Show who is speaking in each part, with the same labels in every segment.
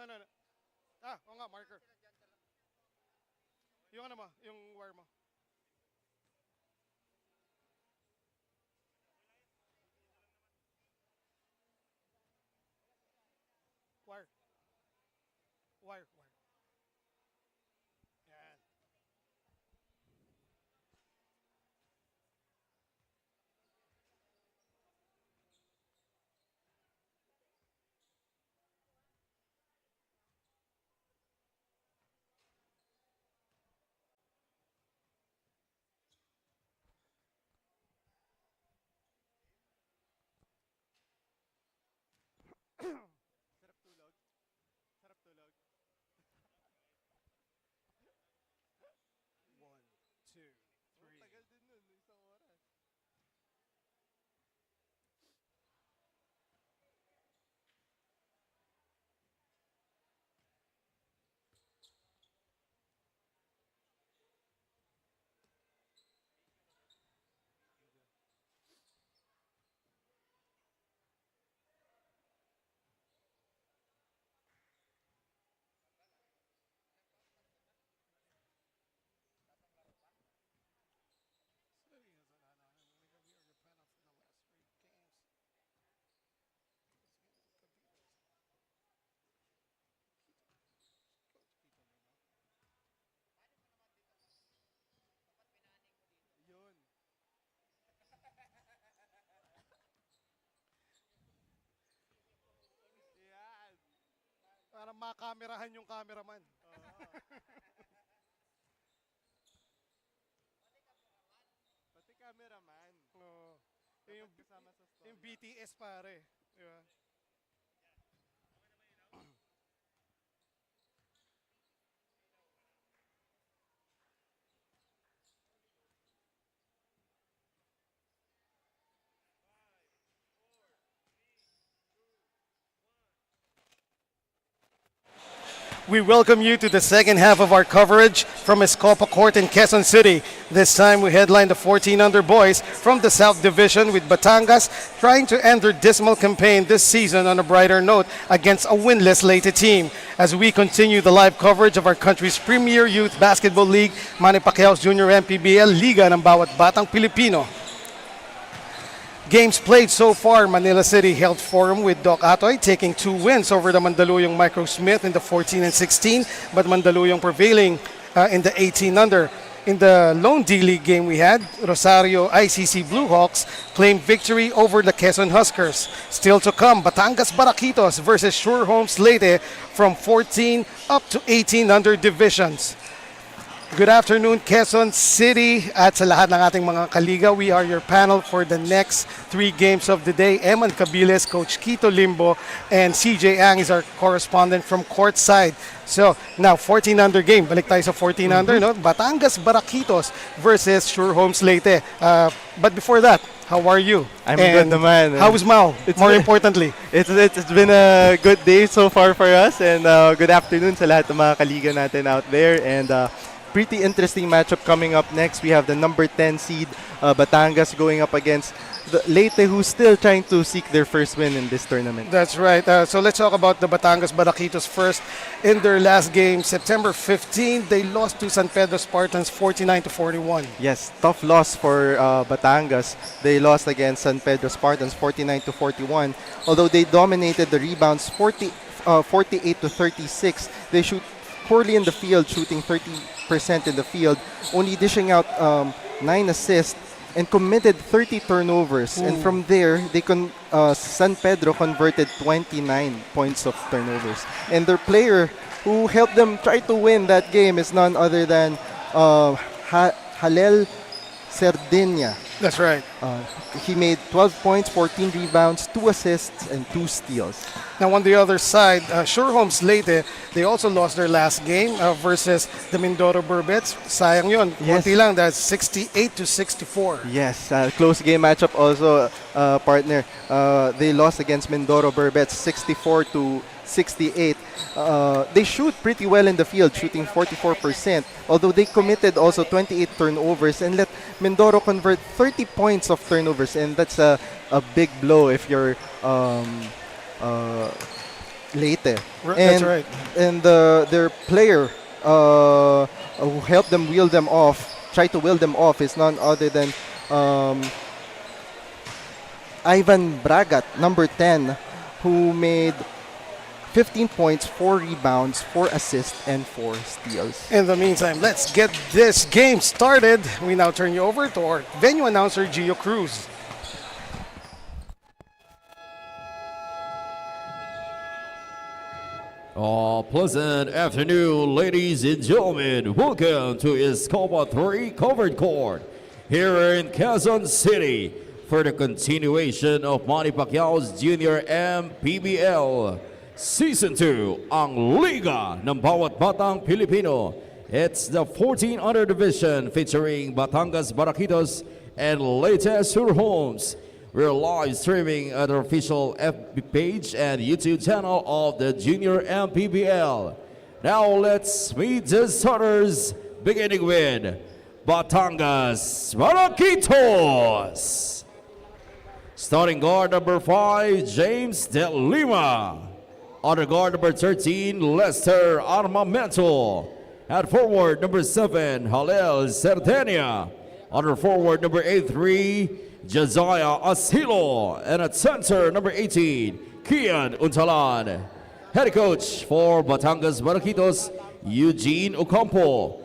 Speaker 1: No, no, no. Ah, oo nga, marker. Yung ano mo, yung wire mo. Wire. Wire. Yan.
Speaker 2: Sarap tulog. Sarap tulog.
Speaker 1: One, two,
Speaker 2: Oh,
Speaker 1: three.
Speaker 2: tagal din nun, isang oras.
Speaker 1: So, he has an we are your panel for the last three games. Coach Quito Lima.
Speaker 2: Yun. Yan.
Speaker 1: Para makamerahan yung cameraman.
Speaker 2: Oo. Pati cameraman.
Speaker 1: Oo.
Speaker 2: Dapat kasama sa
Speaker 1: Yung
Speaker 2: story.
Speaker 1: BTS pare. Di ba? We welcome you to the second half of our coverage from Escopa Court in Quezon City. This time we headline the 14 under boys from the South Division with Batangas trying to end their dismal campaign this season on a brighter note against a winless Leyte team. As we continue the live coverage of our country's premier youth basketball league, Manny Pacquiao's Junior MPBL Liga ng bawat batang Pilipino. Games played so far, Manila City held form with Doc Atoy taking 2 wins over the Mandaluyong Micro Smith in the 14 and 16, but Mandaluyong prevailing in the 18 under. In the Lone D League game we had, Rosario ICC Blue Hawks claimed victory over the Quezon Huskers. Still to come, Batangas Barakitos versus Sure Homes Leyte from 14 up to 18 under divisions. Good afternoon, Quezon City at sa lahat ng ating mga kaliga. We are your panel for the next 3 games of the day. Eman Cabiles, Coach Quito Limbo, and CJ Ang is our correspondent from courtside. So, now 14 under game. Balik tayo sa 14 under, no? Batangas Barakitos versus Sure Homes Leyte. But before that, how are you?
Speaker 3: I'm
Speaker 1: And
Speaker 3: good naman.
Speaker 1: How is Mao? More importantly.
Speaker 3: It's been a good day so far for us, and good afternoon sa lahat ng mga kaliga natin out there. And pretty interesting matchup coming up next. We have the number 10 seed Batangas going up against the Leyte, who's still trying to seek their first win in this tournament.
Speaker 1: That's right. So let's talk about the Batangas Barakitos first. In their last game, September 15, they lost to San Pedro Spartans 49 to 41.
Speaker 3: Yes, tough loss for Batangas. They lost against San Pedro Spartans 49 to 41. Although they dominated the rebounds 48 to 36, they shoot poorly in the field, shooting 30% in the field, only dishing out 9 assists and committed 30 turnovers.
Speaker 1: Ooh.
Speaker 3: And from there, San Pedro converted 29 points of turnovers. And their player who helped them try to win that game is none other than Halel Sardinia.
Speaker 1: That's right.
Speaker 3: He made 12 points, 14 rebounds, 2 assists, and 2 steals.
Speaker 1: Now on the other side, Sure Homes Leyte, they also lost their last game versus the Mindoro Burbets. Sayang yun.
Speaker 3: Yes.
Speaker 1: Konti lang, that's 68 to 64.
Speaker 3: Yes, close game matchup also, partner. They lost against Mindoro Burbets 64 to 68. They shoot pretty well in the field, shooting 44%, although they committed also 28 turnovers and let Mindoro convert 30 points of turnovers, and that's a big blow if you're Leyte.
Speaker 1: That's right.
Speaker 3: And their player who helped them wheel them off, try to wheel them off, is none other than Ivan Bragat, number 10, who made 15 points, 4 rebounds, 4 assists, and 4 steals.
Speaker 1: In the meantime, let's get this game started. We now turn you over to our venue announcer, Gio Cruz.
Speaker 4: Pleasant afternoon, ladies and gentlemen. Welcome to Escopa 3 Covered Court here in Quezon City for the continuation of Manny Pacquiao's Junior MPBL Season 2, ang Liga ng Bawat Batang Pilipino. It's the 14 under division featuring Batangas, Barakitos, and Leyte Sur Homes. We're live streaming at our official FB page and YouTube channel of the Junior MPBL. Now let's meet the starters, beginning with Batangas Barakitos. Starting guard number 5, James De Lima. Other guard number 13, Lester Armamento. At forward number 7, Halel Cerdenia. Other forward number 83, Josiah Asilo. And at center number 18, Kian Untalan. Head coach for Batangas Barakitos, Eugene Ocampo.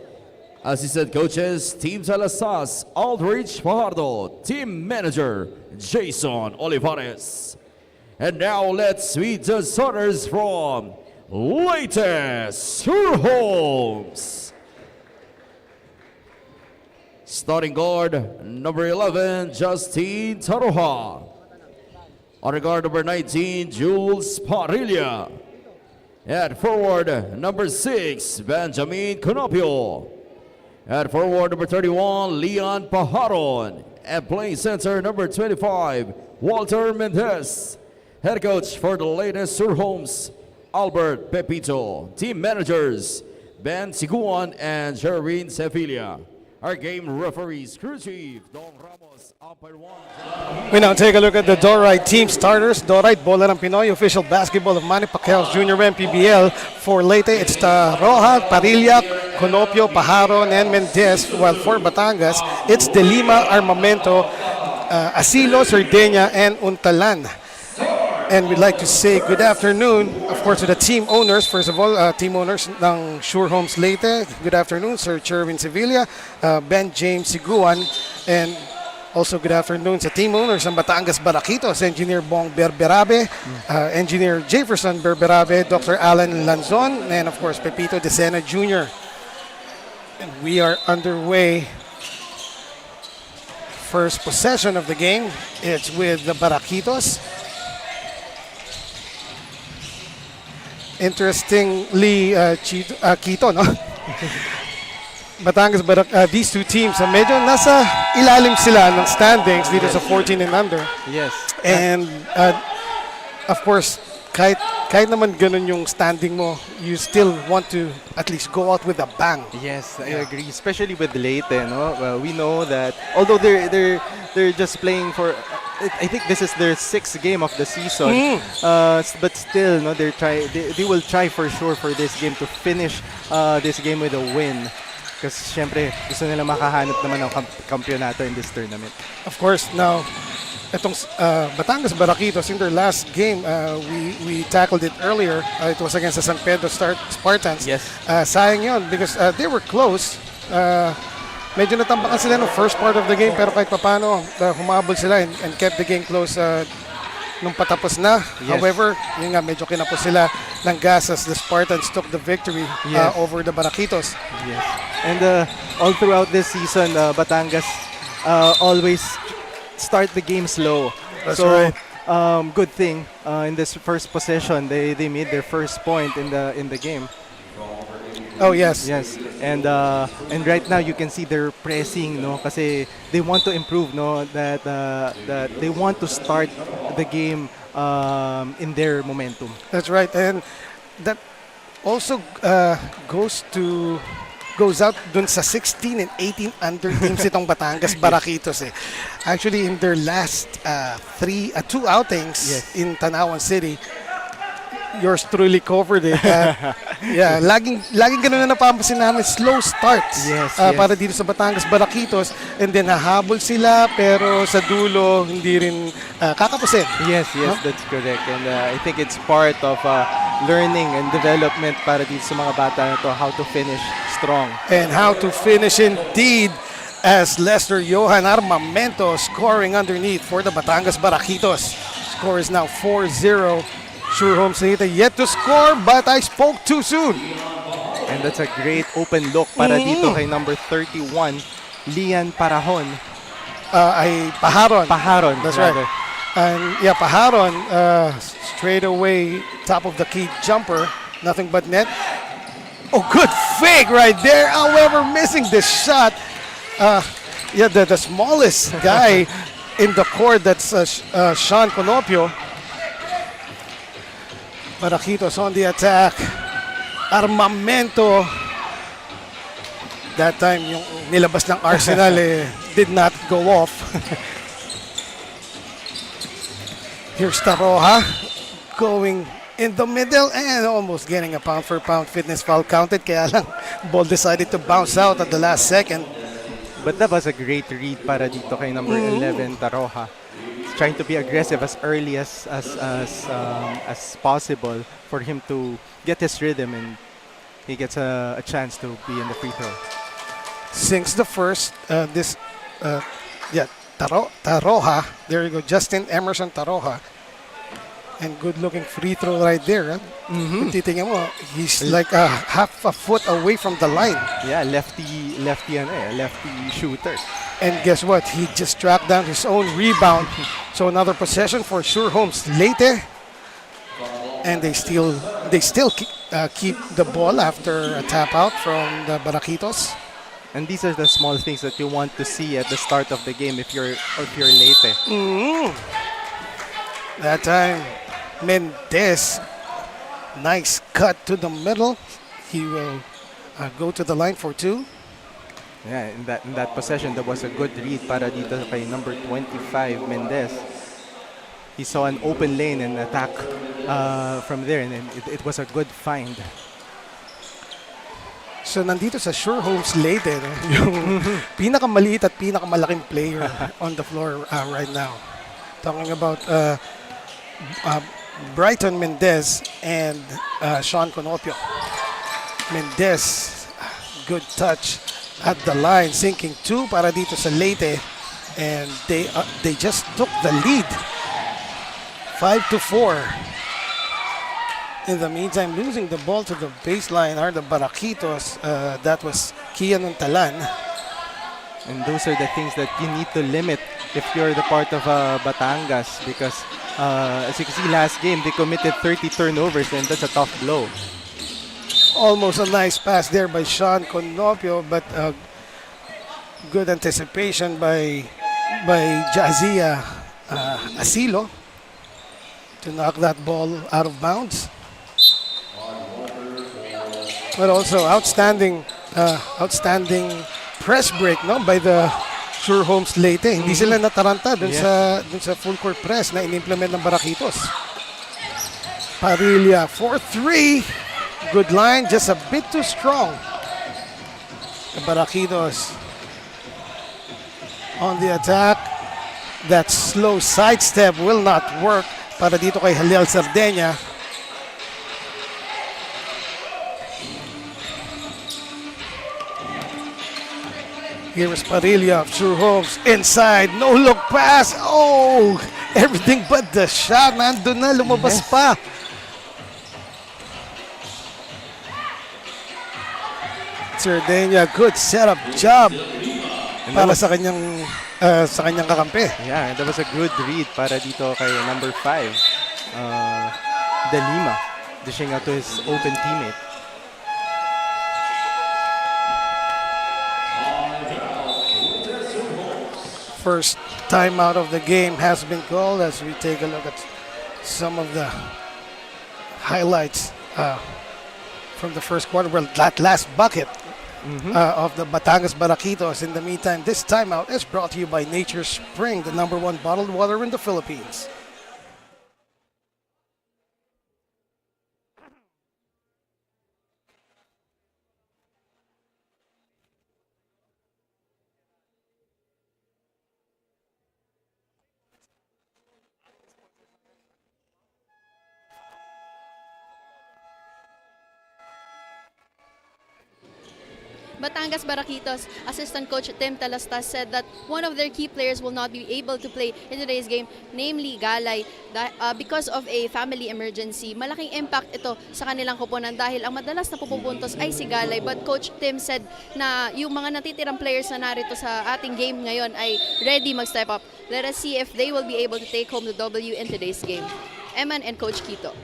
Speaker 4: Assistant coaches, Team Salasas, Aldrich Fajardo. Team manager, Jason Olivares. And now let's meet the starters from Leyte Sur Homes. Starting guard number 11, Justine Taroja. Other guard number 19, Jules Parilla. At forward number 6, Benjamin Conopio. At forward number 31, Leon Pajaron. At playing center number 25, Walter Mendez. Head coach for the Leyte Sur Homes, Albert Pepito. Team managers, Ben Siguan and Jerwin Sevilla. Our game referees, crew chief, Don Ramos, umpire 1.
Speaker 1: We now take a look at the Dorite team starters. Dorite, Bola ng Pinoy, official basketball of Manny Pacquiao's Junior MPBL. For Leyte, it's Roja, Parilla, Conopio, Pajaron, and Mendez. While for Batangas, it's De Lima, Armamento, Asilo, Cerdenia, and Untalan. And we'd like to say good afternoon, of course, to the team owners. First of all, team owners ng Sure Homes Leyte. Good afternoon, Sir Cherwin Sevilla, Ben James Siguan, and also good afternoon sa team owners ng Batangas Barakitos, Engineer Bong Berberabe, Engineer Jefferson Berberabe, Dr. Alan Lanzon, and of course, Pepito Decena Jr. And we are underway. First possession of the game, it's with the Barakitos. Interestingly, Quito, no? Batangas, these two teams, medyo nasa ilalim sila ng standings dito sa 14 and under.
Speaker 3: Yes.
Speaker 1: And of course, kahit naman ganun yung standing mo, you still want to at least go out with a bang.
Speaker 3: Yes, I agree. Especially with Leyte, no? We know that although they're just playing for, I think this is their 6th game of the season. But still, no, they will try for sure for this game to finish this game with a win. Kasi syempre, gusto nila makahanap naman ng kampyonato in this tournament.
Speaker 1: Of course, now, itong Batangas Barakitos, in their last game, we tackled it earlier. It was against the San Pedro Spartans.
Speaker 3: Yes.
Speaker 1: Sayang yun because they were close. Medyo natambakan sila no first part of the game pero kahit papano humabol sila and kept the game close nung patapos na.
Speaker 3: Yes.
Speaker 1: However, yun nga medyo kinapos sila ng gas as the Spartans took the victory over the Barakitos.
Speaker 3: Yes. And all throughout this season, Batangas always start the game slow.
Speaker 1: That's
Speaker 3: so,
Speaker 1: right.
Speaker 3: Good thing in this first possession they made their first point in the game.
Speaker 1: Oh yes.
Speaker 3: Yes. And right now you can see they're pressing, no, kasi they want to improve, no, that they want to start the game in their momentum.
Speaker 1: That's right. And that also goes out dun sa 16 and 18 under teams itong Batangas Barakitos. Actually, in their last two outings in Tanawan City, yours truly covered it. Yeah, laging ganun na napapansin namin, slow starts.
Speaker 3: Yes,
Speaker 1: Para dito sa Batangas Barakitos, and then hahabol sila pero sa dulo hindi rin kakapusin.
Speaker 3: Yes, that's correct. And I think it's part of learning and development para dito sa mga bata na to, how to finish strong.
Speaker 1: And how to finish indeed, as Lester Johan Armamento scoring underneath for the Batangas Barakitos. Score is now 4-0. Sure Homes Leyte yet to score, but I spoke too soon.
Speaker 3: And that's a great open look para dito kay number 31, Lian Parahon.
Speaker 1: Ay Paharon.
Speaker 3: Paharon,
Speaker 1: That's
Speaker 3: rather.
Speaker 1: right. And yeah, Paharon, straight away, top of the key jumper, nothing but net. Oh, good fake right there. However, missing the shot. Yeah, the smallest guy in the court, that's Sean Conopio. Barakitos on the attack. Armamento. That time, yung nilabas ng Arsenal did not go off. Here's Taroha going in the middle and almost getting a pound-for-pound fitness foul counted. Kaya lang, ball decided to bounce out at the last second.
Speaker 3: But that was a great read para dito kay number 11, Taroha. He's trying to be aggressive as early as possible for him to get his rhythm, and he gets a chance to be in the free throw.
Speaker 1: Since the first, Taroha. There you go, Justin Emerson Taroha. And good-looking free throw right there. Kung titingnan mo, he's like half a foot away from the line.
Speaker 3: Yeah, lefty shooter.
Speaker 1: And guess what? He just tracked down his own rebound. So another possession for Sure Homes Leyte. And they still keep the ball after a tap out from the Barakitos.
Speaker 3: And these are the small things that you want to see at the start of the game if you're Leyte.
Speaker 1: That time, Mendez, nice cut to the middle. He will go to the line for two.
Speaker 3: Yeah, in that possession, that was a good read para dito kay number 25, Mendez. He saw an open lane and attack from there, and then it was a good find.
Speaker 1: So nandito sa Sure Homes Leyte, no? Yung pinakamaliit at pinakamalaking player on the floor right now. Talking about Brighton Mendez and Sean Conopio. Mendez, good touch at the line, sinking two para dito sa Leyte, and they just took the lead, 5-4. In the meantime, losing the ball to the baseline are the Barakitos. That was Kian Untalan.
Speaker 3: And those are the things that you need to limit if you're the part of Batangas, because as you can see last game, they committed 30 turnovers, and that's a tough blow.
Speaker 1: Almost a nice pass there by Sean Conopio, but good anticipation by Jazia Asilo to knock that ball out of bounds. But also outstanding press break, no, by the Sure Homes Leyte. Hindi sila nataranta dun sa full court press na inimplement ng Barakitos. Parilla for three. Good line, just a bit too strong. The Barakitos on the attack. That slow sidestep will not work para dito kay Halil Sardenya. Here is Parilla of Sure Homes inside, no look pass. Oh, everything but the shot. Nandun na, lumabas pa. Sardenya, good setup job para sa kanyang kakampi.
Speaker 3: Yeah, that was a good read para dito kay number 5, De Lima, dishing out to his open teammate.
Speaker 1: First timeout of the game has been called as we take a look at some of the highlights from the first quarter. Well, that last bucket of the Batangas Barakitos. In the meantime, this timeout is brought to you by Nature's Spring, the #1 bottled water in the Philippines.
Speaker 5: Batangas Barakitos assistant coach Tim Talastas said that one of their key players will not be able to play in today's game, namely Galay, because of a family emergency. Malaking impact ito sa kanilang koponan dahil ang madalas na pupuntos ay si Galay. But Coach Tim said na yung mga natitirang players na narito sa ating game ngayon ay ready mag-step up. Let us see if they will be able to take home the W in today's game. Eman and Coach Quito.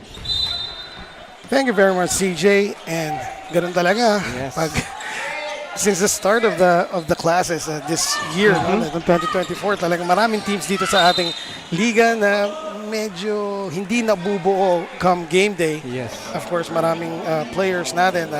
Speaker 1: Thank you very much, CJ. And ganun talaga.
Speaker 3: Yes.
Speaker 1: Since the start of the classes this year, no, 2024, talagang maraming teams dito sa ating liga na medyo hindi nabubuo come game day.
Speaker 3: Yes.
Speaker 1: Of course, maraming players natin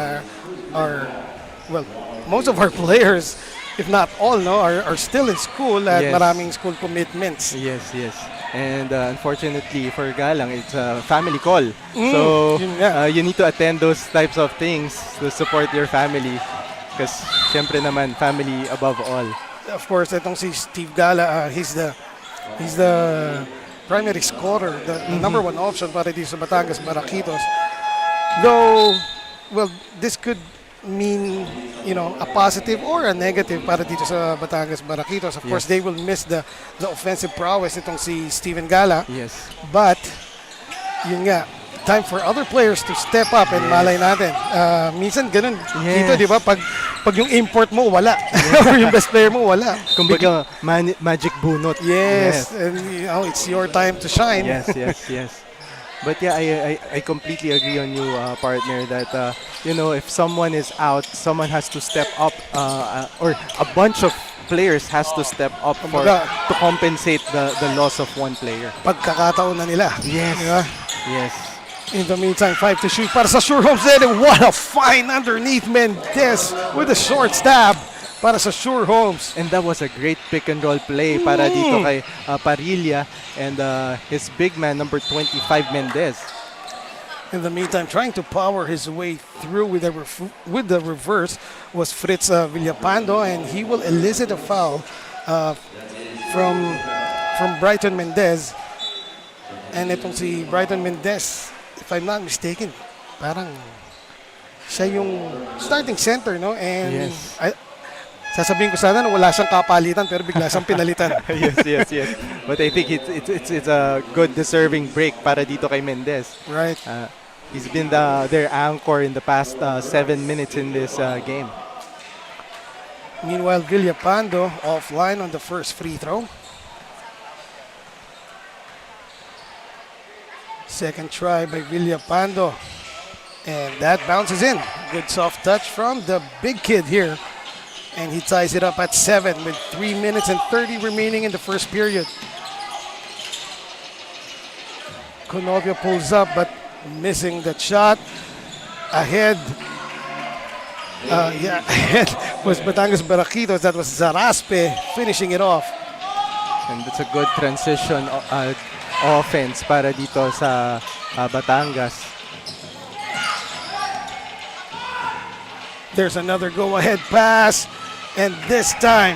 Speaker 1: most of our players, if not all, no, are still in school at
Speaker 3: Yes.
Speaker 1: maraming school commitments.
Speaker 3: Yes, yes. And unfortunately for Galang, it's a family call. So
Speaker 1: yun nga.
Speaker 3: you need to attend those types of things to support your family. Because syempre naman, family above all.
Speaker 1: Of course, itong si Steve Gala, he's the primary scorer, the number one option para dito sa Batangas Barakitos. Though, well, this could mean, a positive or a negative para dito sa Batangas Barakitos. Of course,
Speaker 3: Yes.
Speaker 1: they will miss the offensive prowess itong si Steven Gala.
Speaker 3: Yes.
Speaker 1: But, yun nga, time for other players to step up and malay natin. Minsan ganun.
Speaker 3: Yes.
Speaker 1: Dito, di ba, pag yung import mo, wala. Or yung best player mo, wala.
Speaker 3: Kumbaga, magic bunot.
Speaker 1: Yes, and it's your time to shine.
Speaker 3: Yes, yes, yes. But yeah, I completely agree on you, partner, that, if someone is out, someone has to step up, or a bunch of players has to step up to compensate the loss of one player.
Speaker 1: Pagkakataon na nila.
Speaker 3: Yes.
Speaker 1: Di ba?
Speaker 3: Yes.
Speaker 1: In the meantime, 5 to shoot para sa Sure Homes. And what a find underneath Mendez with a short stab para sa Sure Homes.
Speaker 3: And that was a great pick and roll play para dito kay Parilla and his big man, number 25, Mendez.
Speaker 1: In the meantime, trying to power his way through with the reverse was Fritz Villapando, and he will elicit a foul from Brighton Mendez. And itong si Brighton Mendez, if I'm not mistaken, parang siya yung starting center, no? And
Speaker 3: Yes.
Speaker 1: sasabihin ko sana na wala siyang kapalitan pero bigla siyang pinalitan.
Speaker 3: yes. But I think it's a good deserving break para dito kay Mendez.
Speaker 1: Right.
Speaker 3: He's been their anchor in the past 7 minutes in this game.
Speaker 1: Meanwhile, Villapando offline on the first free throw. Second try by Villapando. And that bounces in. Good soft touch from the big kid here. And he ties it up at 7 with 3 minutes and 30 remaining in the first period. Conovia pulls up but missing that shot. Ahead. Ahead was Batangas Barakitos. That was Zaraspe finishing it off.
Speaker 3: And it's a good transition offense para dito sa Batangas.
Speaker 1: There's another go-ahead pass. And this time,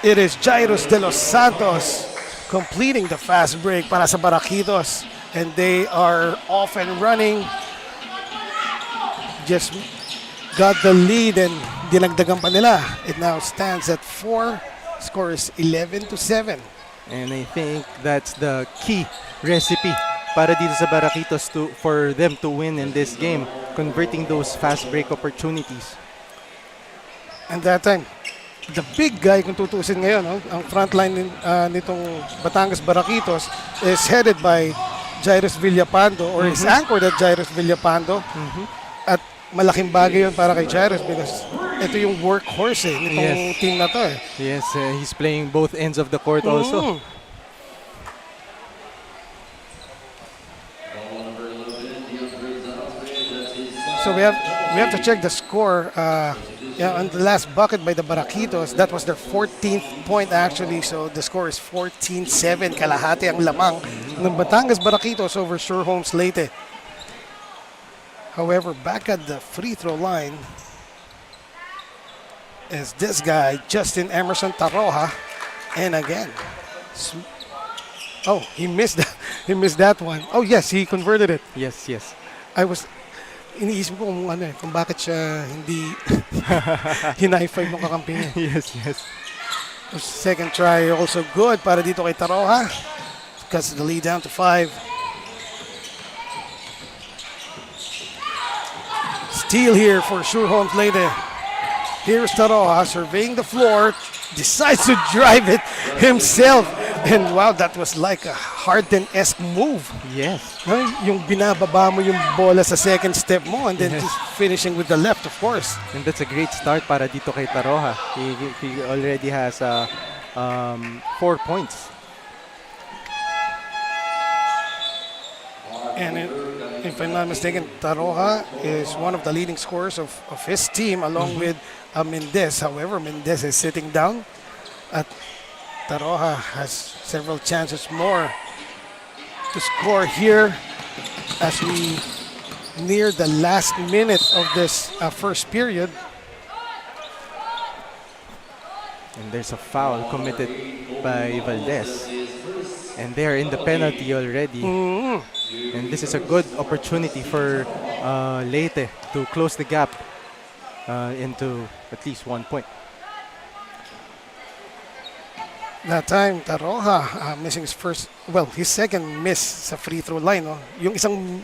Speaker 1: it is Jairus de los Santos completing the fast break para sa Barakitos. And they are off and running. Just got the lead and dinagdagan pa nila. It now stands at 4. Score is 11-7.
Speaker 3: And I think that's the key recipe para dito sa Barakitos for them to win in this game, converting those fast break opportunities.
Speaker 1: And that time, the big guy kung tutusin ngayon, no? Ang front line nitong Batangas Barakitos is headed by Jairus Villapando or is anchored at Jairus Villapando. At malaking bagay yun para kay Jairus because ito yung workhorse nitong team na to.
Speaker 3: Yes, he's playing both ends of the court also.
Speaker 1: So we have to check the score. On the last bucket by the Barakitos, that was their 14th point actually. So the score is 14-7. Kalahati ang lamang ng Batangas Barakitos over Sure Homes Leyte. However, back at the free throw line is this guy, Justin Emerson Taroja. And again, he missed that. He missed that one. Oh yes, he converted it.
Speaker 3: Yes.
Speaker 1: Iniisip ko kung bakit siya hindi Hinay-five ng kakampi niya.
Speaker 3: Yes, yes.
Speaker 1: Second try also good para dito kay Taroha. Cuts the lead down to 5. Steal here for Sure Homes Leyte. Here's Taroha surveying the floor. Decides to drive it himself. And wow, that was like a Harden-esque move.
Speaker 3: Yes.
Speaker 1: No, yung binababa mo yung bola sa second step mo and then just finishing with the left, of course.
Speaker 3: And that's a great start para dito kay Taroha. He already has 4 points.
Speaker 1: And if I'm not mistaken, Taroha is one of the leading scorers of his team along with Mendez. However, Mendez is sitting down at Taroha has several chances more to score here as we near the last minute of this first period.
Speaker 3: And there's a foul committed by Valdez. And they're in the penalty already. And this is a good opportunity for Leyte to close the gap into at least 1 point.
Speaker 1: That time, Taroha missing his second miss sa free throw line. No? Yung isang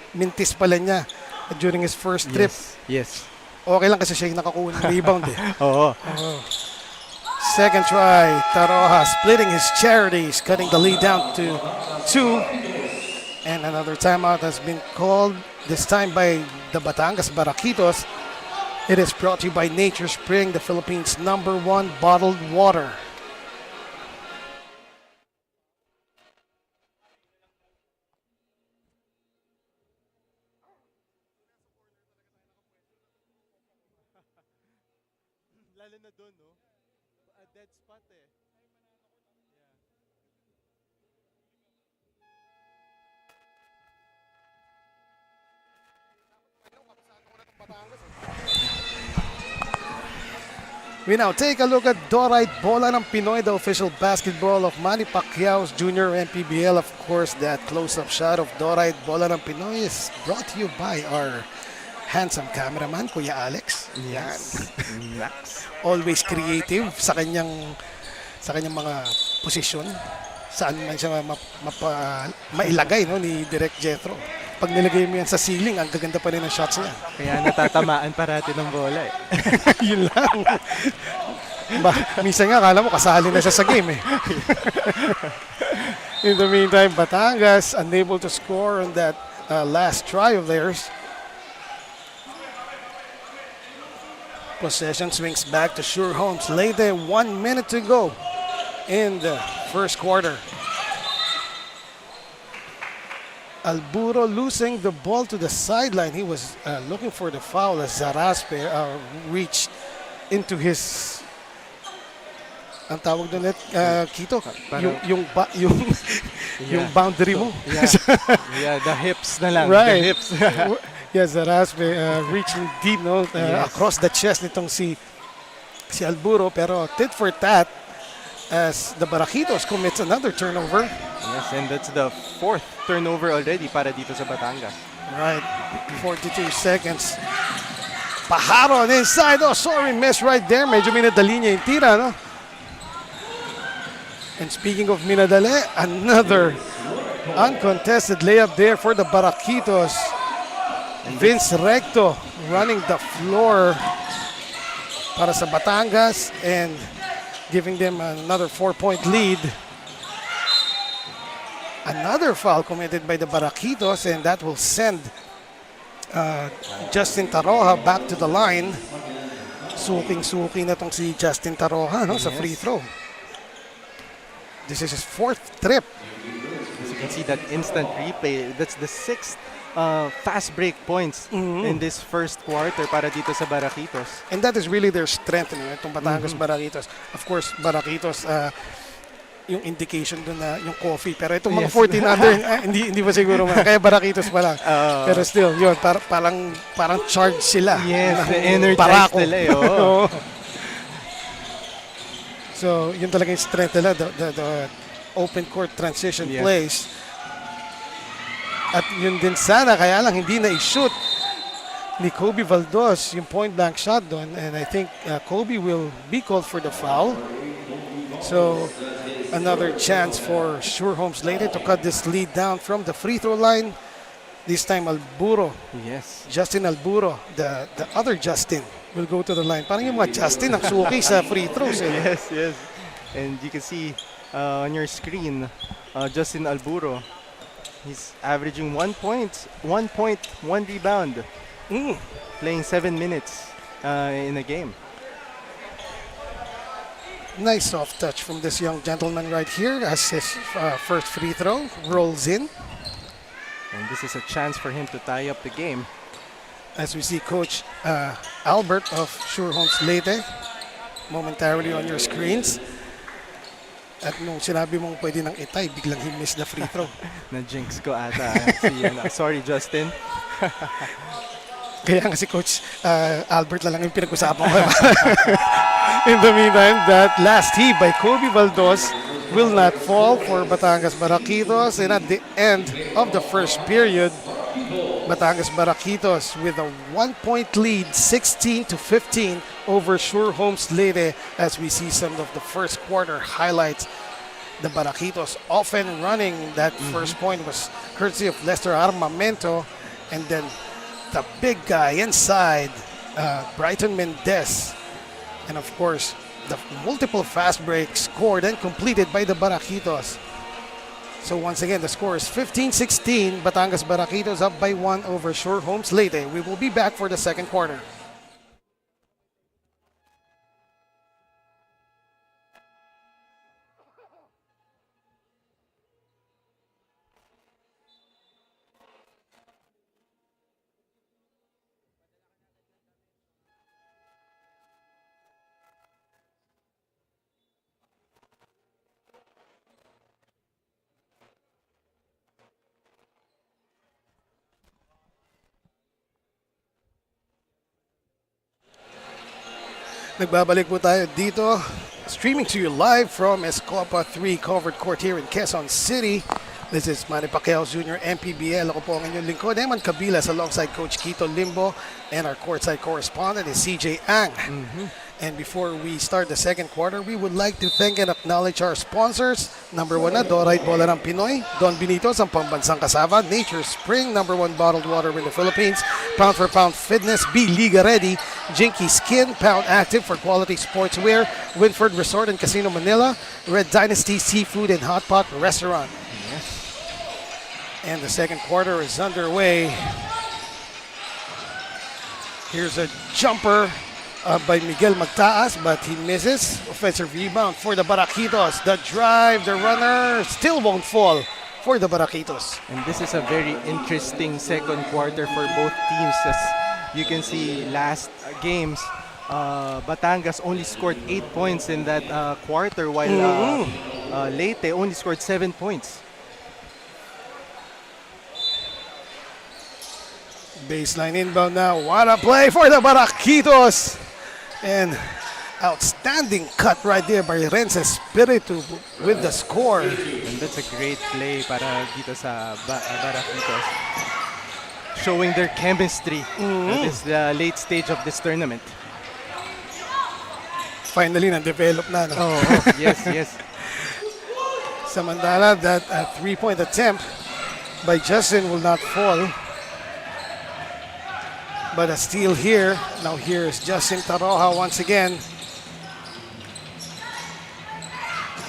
Speaker 1: mintis pala niya during his first trip.
Speaker 3: Yes.
Speaker 1: Okay lang kasi siya yung nakakuha ng rebound eh.
Speaker 3: Oo.
Speaker 1: Second try, Taroha splitting his charities, cutting the lead down to 2. And another timeout has been called, this time by the Batangas Barakitos. It is brought to you by Nature Spring, the Philippines' #1 bottled water.
Speaker 2: Lalo na doon, no? A dead spot eh.
Speaker 1: We now take a look at Dorite Bola ng Pinoy, the official basketball of Manny Pacquiao's Junior MPBL. Of course, that close-up shot of Dorite Bola ng Pinoy is brought to you by our handsome cameraman, Kuya Alex.
Speaker 3: Yes. Max.
Speaker 1: Always creative sa kanyang mga posisyon. Saan man siya mailagay no, ni Direk Jethro. Pag nilagay mo yan sa ceiling, ang gaganda pa rin ang shots niya.
Speaker 3: Kaya natatamaan parati ng bola eh.
Speaker 1: Yun lang. Minsan nga, akala mo kasali na siya sa game eh. In the meantime, Batangas unable to score on that last try of theirs. Possession swings back to Sure Homes. Leyte, 1 minute to go in the first quarter. Alburo losing the ball to the sideline. He was looking for the foul as Zaraspe reached into his ang tawag doon Kito, yung boundary mo.
Speaker 3: Yeah, the hips na lang.
Speaker 1: Right.
Speaker 3: The hips.
Speaker 1: Yes, Zaraspe reaching deep no, across the chest nitong si Alburo, pero tit for tat as the Barakitos commits another turnover.
Speaker 3: Yes, and that's the 4th turnover already para dito sa Batangas.
Speaker 1: Right, 42 seconds. Pajaro on inside. Oh, sorry, miss right there. Medyo minadali niya yung tira, no? And speaking of minadali, another uncontested layup there for the Barakitos. Vince Recto running the floor para sa Batangas and giving them another 4-point lead. Another foul committed by the Barakitos, and that will send Justin Taroha back to the line. Suking-suki na tong si Justin Taroha no, sa free throw. This is his 4th trip.
Speaker 3: As you can see that instant replay, that's the 6th fast break points in this first quarter para dito sa Barakitos.
Speaker 1: And that is really their strength, itong Batangas Barakitos. Of course, Barakitos, yung indication doon na yung coffee. Pero itong mga 14 under, hindi pa siguro man. Kaya Barakitos pa lang. Pero still, yun, parang charged sila.
Speaker 3: Yes, energized nila eh. Oh.
Speaker 1: So, yun talaga yung strength nila, the open court transition plays. At yun din sana, kaya lang hindi na i-shoot ni Kobe Valdos yung point blank shot doon, and I think Kobe will be called for the foul. So another chance for Sure Homes Leyte to cut this lead down from the free throw line. This time Alburo,
Speaker 3: Yes.
Speaker 1: Justin Alburo, the other Justin, will go to the line. Parang yung mga Justin ang suki sa free throws. Eh.
Speaker 3: Yes, yes. And you can see on your screen, Justin Alburo, he's averaging 1 point, 1 rebound, playing 7 minutes in a game.
Speaker 1: Nice soft touch from this young gentleman right here as his first free throw rolls in.
Speaker 3: And this is a chance for him to tie up the game.
Speaker 1: As we see Coach Albert of Sure Homes Leyte momentarily on your screens. At nung sinabi mong pwede nang itay, biglang he missed the free throw.
Speaker 3: Na-jinx ko ata. Sorry, Justin.
Speaker 1: Kaya nga si Coach Albert na lang yung pinag-usapan ko. In the meantime, that last heave by Kobe Valdos will not fall for Batangas Barakitos. And at the end of the first period, Batangas Barakitos with a 1-point lead, 16-15 over Sure Homes Leyte, as we see some of the first quarter highlights. The Barakitos often running. That first point was courtesy of Lester Armamento, and then the big guy inside, Brighton Mendez, and of course the multiple fast breaks scored and completed by the Barakitos. So once again, the score is 15-16. Batangas Barakitos up by 1 over Sure Homes Leyte. We will be back for the second quarter. Nagbabalik po tayo dito, streaming to you live from Escopa 3 covered court here in Quezon City. This is Manny Pacquiao Jr., MPBL. Ako po ang inyong lingkod, Eman Cabilas, alongside Coach Quito Limbo, and our courtside correspondent is CJ Ang. And before we start the second quarter, we would like to thank and acknowledge our sponsors. Number 1 na, Dorite Bola ng Pinoy. Don Benitos, ang pambansang kasava. Nature Spring, number 1 bottled water in the Philippines. Pound for Pound Fitness, Be Liga Ready. Jinky Skin, Pound Active for quality sportswear. Winford Resort and Casino Manila. Red Dynasty Seafood and Hot Pot Restaurant. And the second quarter is underway. Here's a jumper by Miguel Magtaas, but he misses. Offensive rebound for the Barakitos. The drive, the runner still won't fall for the Barakitos.
Speaker 3: And this is a very interesting second quarter for both teams. As you can see, last games, Batangas only scored 8 points in that quarter, while Leyte only scored 7 points.
Speaker 1: Baseline inbound now. What a play for the Barakitos. And outstanding cut right there by Renz Espiritu with the score.
Speaker 3: And that's a great play para dito sa Barakitos. Showing their chemistry at this late stage of this tournament.
Speaker 1: Finally, na-develop na. No?
Speaker 3: Oh, yes, yes.
Speaker 1: Samantala, that three-point attempt by Justin will not fall. But a steal here. Now here's Justin Taroja once again.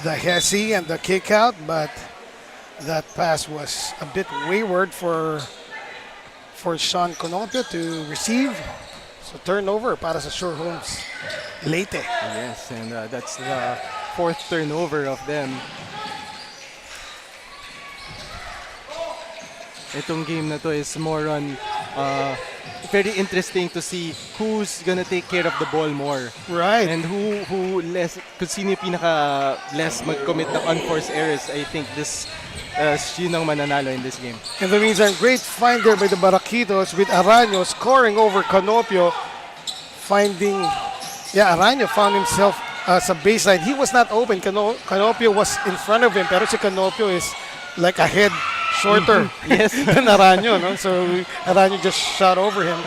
Speaker 1: The Hesse and the kick out, but that pass was a bit wayward for Sean Conopio to receive. So turnover para sa Sure Homes Leyte.
Speaker 3: Yes, and that's the 4th turnover of them. Itong game na to is more on very interesting to see who's gonna take care of the ball more.
Speaker 1: Right.
Speaker 3: And who less, kung sino yung pinaka less mag-commit ng unforced errors. I think this yun ang mananalo in this game.
Speaker 1: In the meantime, great find there by the Barakitos with Araño scoring over Canopio. Araño found himself sa baseline. He was not open. Canopio was in front of him, pero si Canopio is like a head shorter
Speaker 3: Yes.
Speaker 1: than Aranyo, no? So Aranyo just shot over him.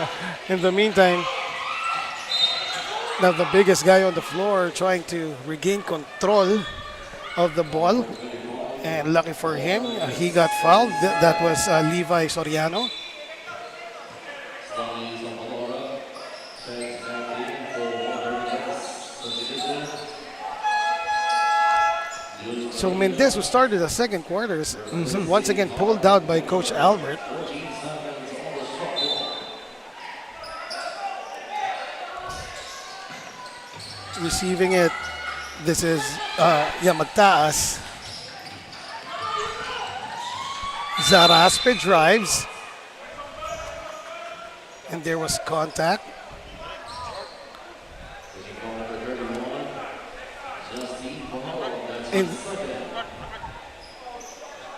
Speaker 1: In the meantime, now the biggest guy on the floor trying to regain control of the ball. And lucky for him, he got fouled. That was Levi Soriano. So Mendez, who started the second quarter, is once again pulled out by Coach Albert. Receiving it, this is Magtaas. Zaraspe drives, and there was contact.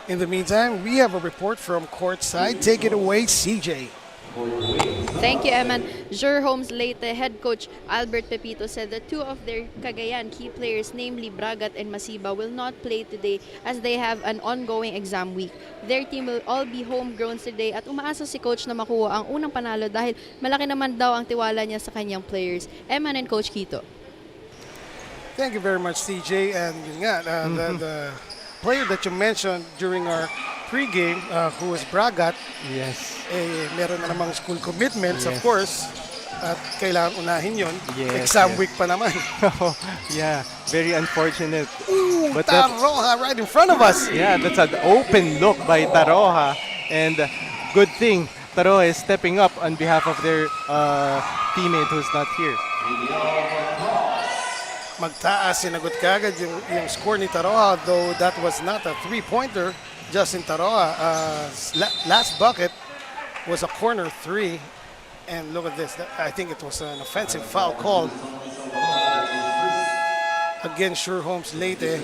Speaker 1: In the meantime, we have a report from courtside. Take it away, CJ.
Speaker 5: Thank you, Eman. Homes Leyte head coach Albert Pepito said that two of their Cagayan key players, namely Bragat and Masiba, will not play today as they have an ongoing exam week. Their team will all be homegrown today at umaasa si coach na makuha ang unang panalo dahil malaki naman daw ang tiwala niya sa kanyang players. Eman and Coach Quito.
Speaker 1: Thank you very much, CJ. And yun nga, the player that you mentioned during our pregame, who was Bragat,
Speaker 3: Yes.
Speaker 1: meron na namang school commitments, of
Speaker 3: Yes.
Speaker 1: course, at kailangan unahin yun.
Speaker 3: Yes,
Speaker 1: Exam
Speaker 3: yes.
Speaker 1: week pa naman.
Speaker 3: Yeah, very unfortunate.
Speaker 1: Ooh,
Speaker 3: But that's,
Speaker 1: Taroja right in front of us.
Speaker 3: yeah, that's an open look by Taroja. And good thing, Taroja is stepping up on behalf of their teammate who's not here.
Speaker 1: Magtaas, sinagot kagad yung score ni Taroja, though that was not a three-pointer. Justin Taroja, last bucket was a corner three. And look at this, I think it was an offensive foul called against Homes Leyte.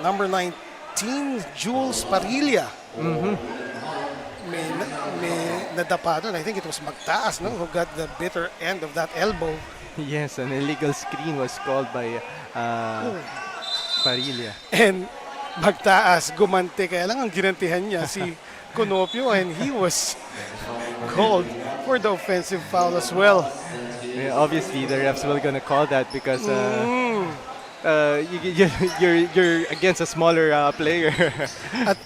Speaker 1: Number 19, Jules Parilla. May nadapa doon. I think it was Magtaas, no, who got the bitter end of that elbow.
Speaker 3: Yes, an illegal screen was called by Parilla.
Speaker 1: And Magtaas, gumanti. Kaya lang ang ginantihan niya si Conopio, and he was called for the offensive foul as well.
Speaker 3: Yeah, obviously, the refs will gonna call that because you're against a smaller player.
Speaker 1: At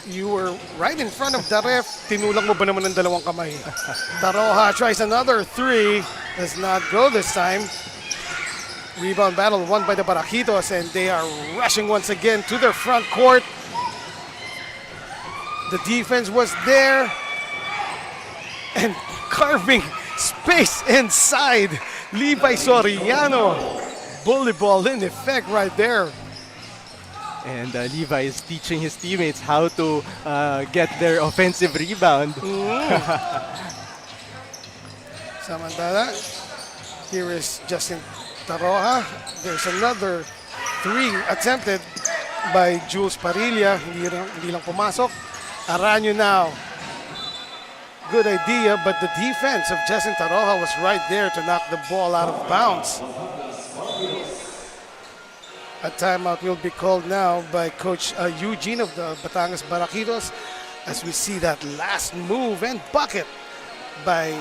Speaker 1: you were right in front of the ref. Tinulak mo ba naman ng dalawang kamay? Taroja tries another three. Does not go this time. Rebound battle won by the Barakitos, and they are rushing once again to their front court. The defense was there and carving space inside. Levi Soriano. Bully ball in effect right there.
Speaker 3: And Levi is teaching his teammates how to get their offensive rebound.
Speaker 1: Samantala, here is Justin Taroja. There's another three attempted by Jules Parilla. Hindi lang pumasok. Aranyo now. Good idea, but the defense of Justin Taroja was right there to knock the ball out of bounds. A timeout will be called now by Coach Eugene of the Batangas Barakitos as we see that last move and bucket by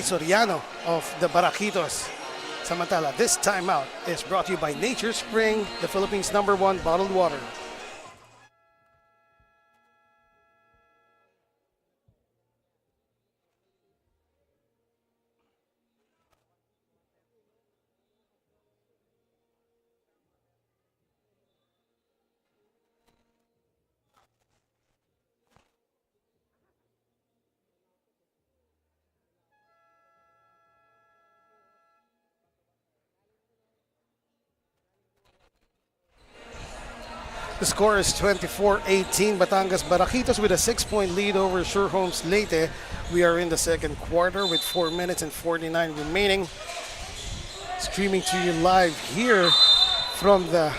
Speaker 1: Soriano of the Barakitos. Samantala, this timeout is brought to you by Nature Spring, the Philippines' #1 bottled water. The score is 24-18. Batangas Barakitos with a 6-point lead over Homes Leyte. We are in the second quarter with 4 minutes and 49 remaining. Streaming to you live here from the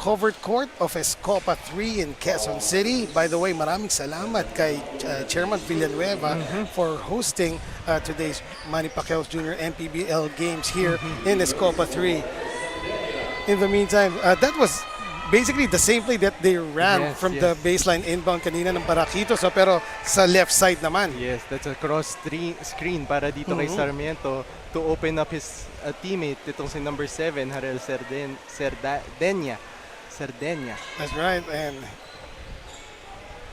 Speaker 1: covered court of Escopa 3 in Quezon City. By the way, maraming salamat kay Chairman Villanueva for hosting today's Manny Pacquiao Jr. MPBL games here in Escopa 3. In the meantime, that was basically the same play that they ran
Speaker 3: Yes,
Speaker 1: from
Speaker 3: yes.
Speaker 1: the baseline inbound kanina ng Barakitos, pero sa left side naman.
Speaker 3: Yes, that's a cross screen para dito kay Sarmiento to open up his teammate, itong si number 7, Harel Cerdena.
Speaker 1: That's right, and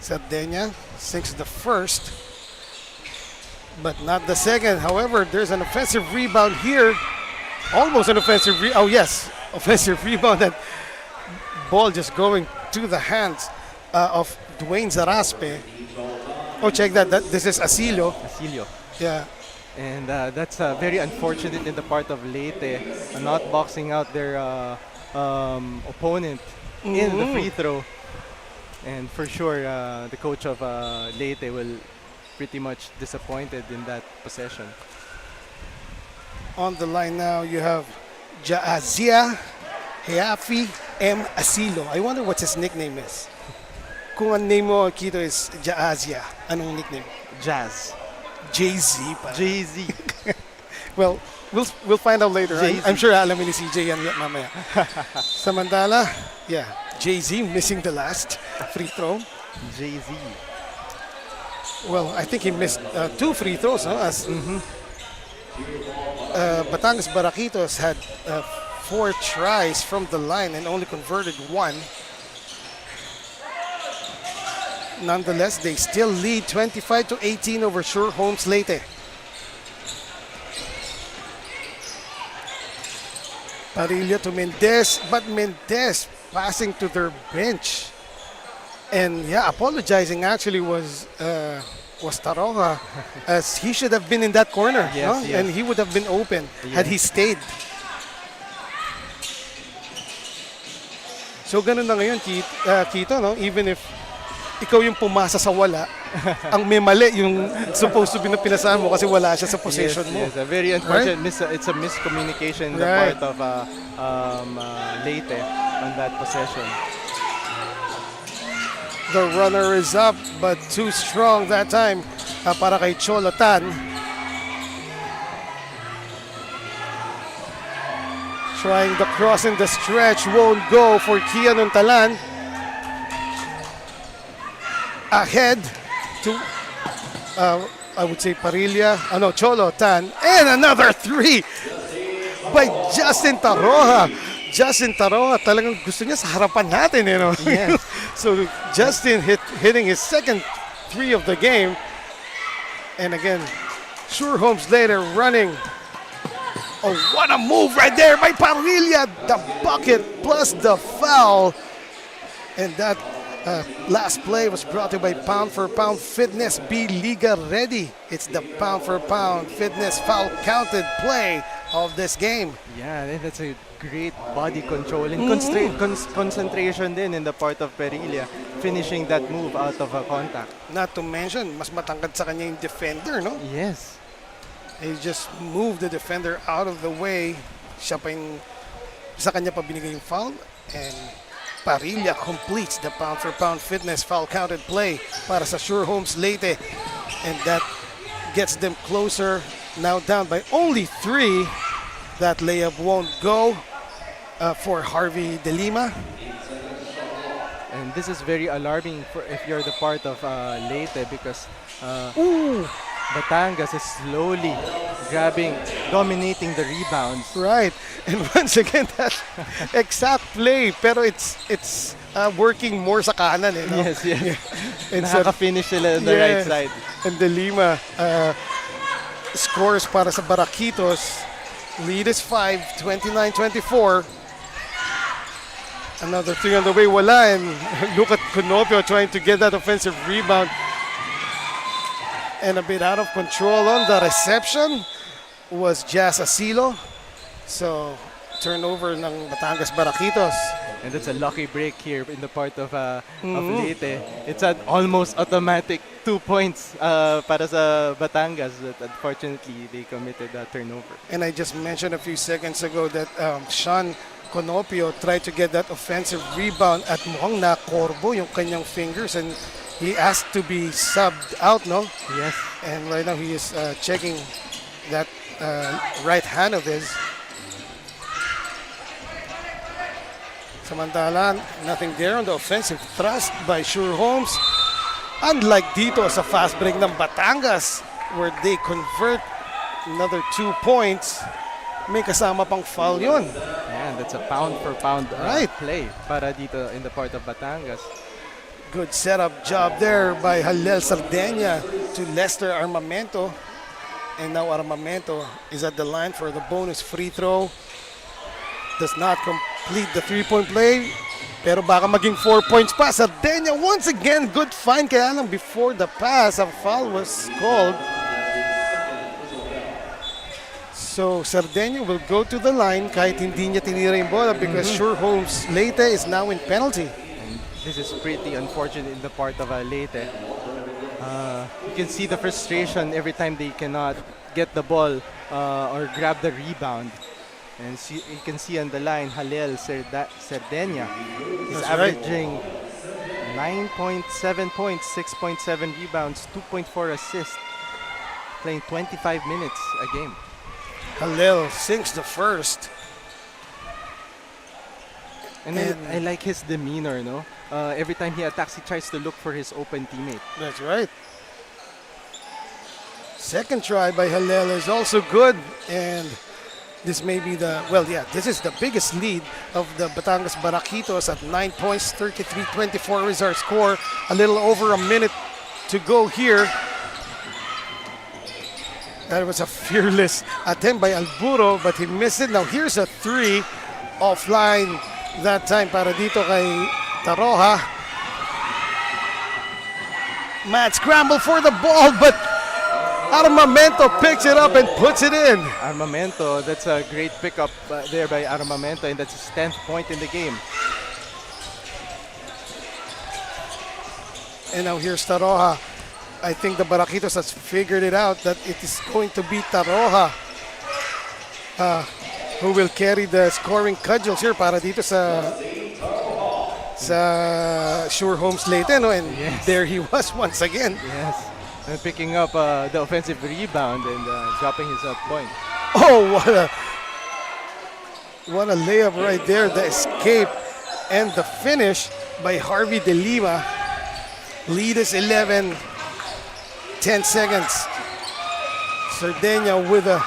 Speaker 1: Sardegna sinks the first, but not the second. However, there's an offensive rebound here. Almost an offensive offensive rebound, and ball just going to the hands of Dwayne Zaraspe. Oh, check that. This is Asilio. Yeah.
Speaker 3: And that's very unfortunate in the part of Leyte, not boxing out their opponent in the free throw. And for sure, the coach of Leyte will pretty much disappointed in that possession.
Speaker 1: On the line now, you have Jaazia Heafi M. Asilo. I wonder what his nickname is. Kung ang name mo, Kito, is Jaazia, anong nickname?
Speaker 3: Jazz.
Speaker 1: Jay-Z pa.
Speaker 3: Jay-Z.
Speaker 1: Well, we'll find out later.
Speaker 3: Jay-Z.
Speaker 1: I'm sure alam ni CJ yan mamaya. Samantala, yeah, Jay-Z missing the last free throw.
Speaker 3: Jay-Z.
Speaker 1: Well, I think he missed 2 free throws, no? As Batangas Barakitos had 4 tries from the line and only converted 1. Nonetheless, they still lead 25-18 over Sure Homes Leyte. Parilla to Mendez, but Mendez passing to their bench. And yeah, apologizing actually was Taroja, as he should have been in that corner,
Speaker 3: Yes,
Speaker 1: no?
Speaker 3: yes.
Speaker 1: And he would have been open had he stayed. So ganun na ngayon, Kito, no? Even if ikaw yung pumasa sa wala, ang may mali yung supposed to be na pinasahan mo kasi wala siya sa possession mo.
Speaker 3: Yes, a very unfortunate it's a miscommunication in the
Speaker 1: Right.
Speaker 3: part of Leyte on that possession.
Speaker 1: The runner is up, but too strong that time para kay Cholo Tan. Trying the cross in the stretch, won't go for Kian Untalan. Ahead to, I would say Parilla, Cholo Tan. And another 3 by Justin Taroja. Justin Taroja talagang gusto niya sa harapan natin, you know.
Speaker 3: Yes.
Speaker 1: So Justin hitting his second 3 of the game. And again, Sure Homes later running. Oh, what a move right there by Parilla. The bucket plus the foul. And that last play was brought to you by Pound for Pound Fitness. Be Liga ready. It's the Pound for Pound Fitness foul counted play of this game.
Speaker 3: Yeah, that's a great body control and concentration din in the part of Perilla, finishing that move out of a contact.
Speaker 1: Not to mention, mas matangkad sa kanya yung defender, no?
Speaker 3: Yes.
Speaker 1: He just moved the defender out of the way. Siya pa yung, sa kanya pa binigay yung foul. And Parilla completes the Pound for Pound Fitness foul counted play para sa Sure Homes Leyte. And that gets them closer, now down by only 3. That layup won't go for Harvey De Lima.
Speaker 3: And this is very alarming for if you're the part of Leyte, because Batangas is slowly dominating the rebounds.
Speaker 1: Right. And once again, that exact play, pero it's working more sa kanan, eh, no?
Speaker 3: Yes, yes.
Speaker 1: And so,
Speaker 3: Nakaka-finish sila on the right side.
Speaker 1: And De Lima scores para sa Barakitos. Lead is 5, 29-24. Another 3 on the way, wala. And look at Conopio trying to get that offensive rebound. And a bit out of control on the reception was Jazz Asilo. So, turnover ng Batangas Barakitos.
Speaker 3: And that's a lucky break here in the part of Leyte. It's an almost automatic 2 points para sa Batangas, but unfortunately they committed a turnover.
Speaker 1: And I just mentioned a few seconds ago that Sean Conopio tried to get that offensive rebound at mukhang nakorbo yung kanyang fingers, and he asked to be subbed out, no?
Speaker 3: Yes.
Speaker 1: And right now he is checking that right hand of his. Samantala, nothing there on the offensive thrust by Sure Holmes. Unlike dito sa fast break ng Batangas, where they convert another 2 points, may kasama pang foul yun.
Speaker 3: And that's a pound for pound
Speaker 1: Right.
Speaker 3: play para dito in the part of Batangas.
Speaker 1: Good setup job there by Halel Sardenia to Lester Armamento. And now Armamento is at the line for the bonus free throw. Does not complete the three-point play. Pero baka maging 4 points pa. Sardenia once again, good find. Kaya lang before the pass, a foul was called. So Sardenia will go to the line kahit hindi niya tinira yung bola because Sure Holmes Leyte is now in penalty.
Speaker 3: This is pretty unfortunate in the part of Leyte. You can see the frustration every time they cannot get the ball or grab the rebound. And you can see on the line, Halel Sardenia is
Speaker 1: That's right.
Speaker 3: averaging 9.7 points, 6.7 rebounds, 2.4 assists, playing 25 minutes a game.
Speaker 1: Halel sinks the first.
Speaker 3: And I like his demeanor, no? Every time he attacks, he tries to look for his open teammate.
Speaker 1: That's right. Second try by Halel is also good, and this may be this is the biggest lead of the Batangas Barakitos at 9 points, 33-24 is our score. A little over a minute to go here. That was a fearless attempt by Alburo, but he missed it. Now here's a three offline that time para dito kay Taroha. Matt scramble for the ball, but Armamento picks it up and puts it in.
Speaker 3: Armamento, that's a great pickup there by Armamento, and that's his 10th point in the game.
Speaker 1: And now here's Taroha. I think the Barakitos has figured it out that it is going to be Taroha who will carry the scoring cudgels here para dito sa Sure Holmes Leyte, no? And
Speaker 3: Yes.
Speaker 1: there he was once again.
Speaker 3: Yes, and picking up the offensive rebound and dropping his point.
Speaker 1: Oh, what a layup right there. The escape and the finish by Harvey De Lima. Lead is 11, 10 seconds. Sardenia with a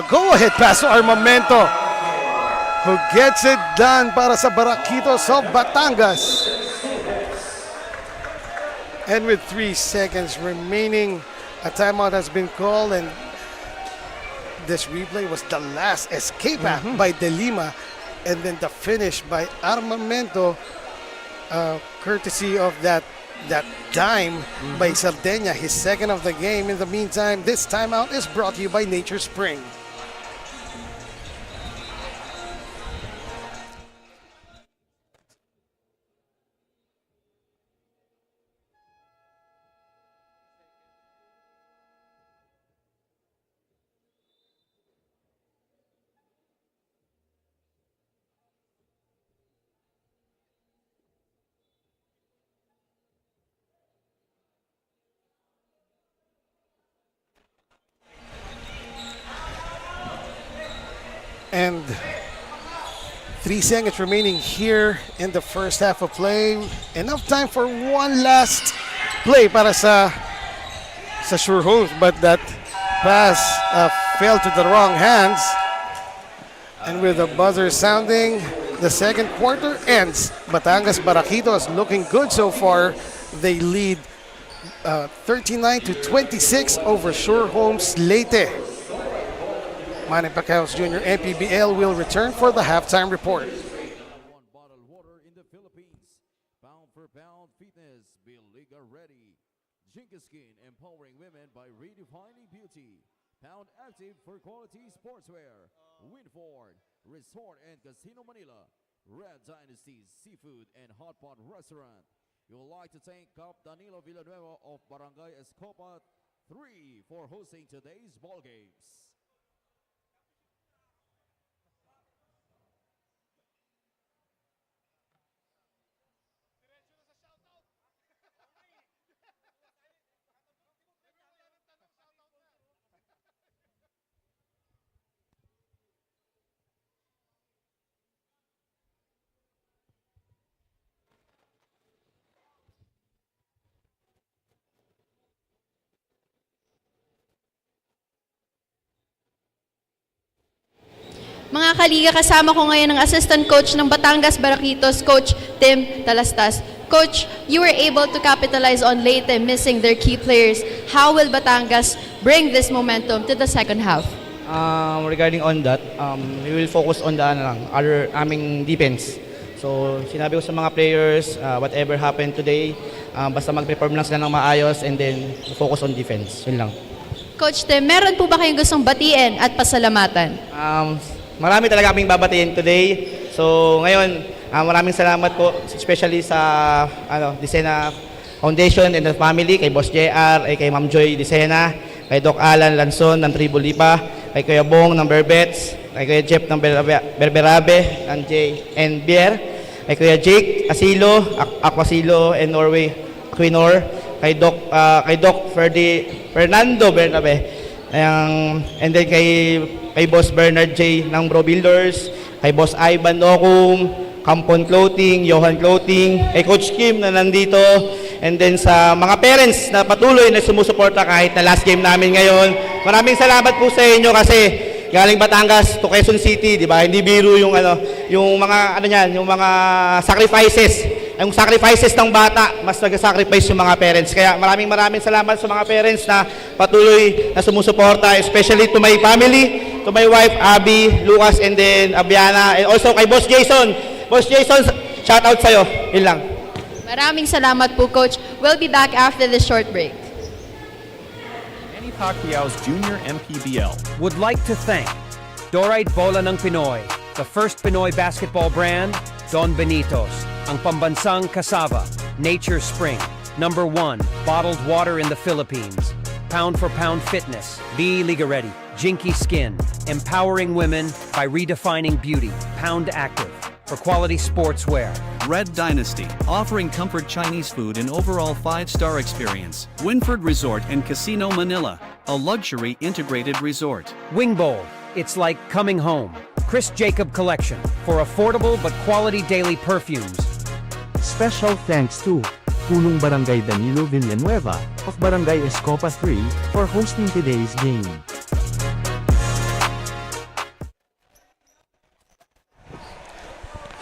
Speaker 1: go-ahead pass to Armamento, who gets it done para sa Barakitos of Batangas. And with 3 seconds remaining, a timeout has been called, and this replay was the last escape by De Lima, and then the finish by Armamento, courtesy of that dime by Sardenia, his second of the game. In the meantime, this timeout is brought to you by Nature Spring. And 3 seconds remaining here in the first half of play. Enough time for one last play para sa Sure Holmes, but that pass fell to the wrong hands. And with the buzzer sounding, the second quarter ends. Batangas Barakitos looking good so far. They lead 39-26 over Sure Holmes Leyte. Manny Pacquiao Jr. MPBL will return for the halftime report.
Speaker 4: One bottled water in the Philippines. Pound for pound fitness. Be Liga ready. Jinka Skin, empowering women by redefining beauty. Pound Active for quality sportswear. Winford, Resort and Casino Manila. Red Dynasty Seafood and Hot Pot Restaurant. You would like to thank Cap Danilo Villanueva of Barangay Escopa 3 for hosting today's ball games.
Speaker 5: Mga kaliga, kasama ko ngayon ang assistant coach ng Batangas Barakitos, Coach Tim Talastas. Coach, you were able to capitalize on Leyte missing their key players. How will Batangas bring this momentum to the second half?
Speaker 6: Regarding on that, we will focus on the other aming defense. So, sinabi ko sa mga players, whatever happened today, basta mag-perform lang sila ng maayos and then focus on defense. Yun lang.
Speaker 5: Coach Tim, meron po ba kayong gustong batiin at pasalamatan?
Speaker 6: Marami talaga kaming babatiin today. So, ngayon, maraming salamat po, especially sa Disena Foundation and the family, kay Boss JR, kay Ma'am Joy Disena, kay Doc Alan Lanson ng Tribu Lipa, kay Kuya Bong ng Berbets, kay Kuya Jeff ng Berberabe, ng and Bier, kay Kuya Jake Asilo, Aquasilo and Norway Quinor, kay Doc Fernando Bernabe, and then kay Boss Bernard J ng Bro Builders, kay Boss Ivan Nokum, Kampon Clothing, Johan Clothing, kay Coach Kim na nandito, and then sa mga parents na patuloy na sumusuporta kahit na last game namin ngayon. Maraming salamat po sa inyo kasi galing Batangas to Quezon City, di ba? Hindi biro yung mga sacrifices ng bata, mas nag-sacrifice yung mga parents. Kaya maraming salamat sa mga parents na patuloy na sumusuporta, especially to my family, to my wife Abby, Lucas, and then Abiana, and also kay Boss Jason. Boss Jason, shout out sa'yo. Yun lang.
Speaker 5: Maraming salamat po, Coach. We'll be back after this short break.
Speaker 7: Manny Pacquiao's Junior MPBL.
Speaker 8: Would like to thank Dorite Bola ng Pinoy, the first Pinoy basketball brand, Don Benitos, ang pambansang cassava, Nature Spring, #1 bottled water in the Philippines, Pound for Pound Fitness, Be Liga Ready, Jinky Skin, empowering women by redefining beauty, Pound Active, for quality sportswear.
Speaker 7: Red Dynasty, offering comfort Chinese food and overall 5-star experience. Winford Resort and Casino Manila, a luxury integrated resort.
Speaker 8: Wing Bowl, it's like coming home. Chris Jacob Collection, for affordable but quality daily perfumes.
Speaker 9: Special thanks to Pulong Barangay Danilo Villanueva of Barangay Escopa 3 for hosting today's game.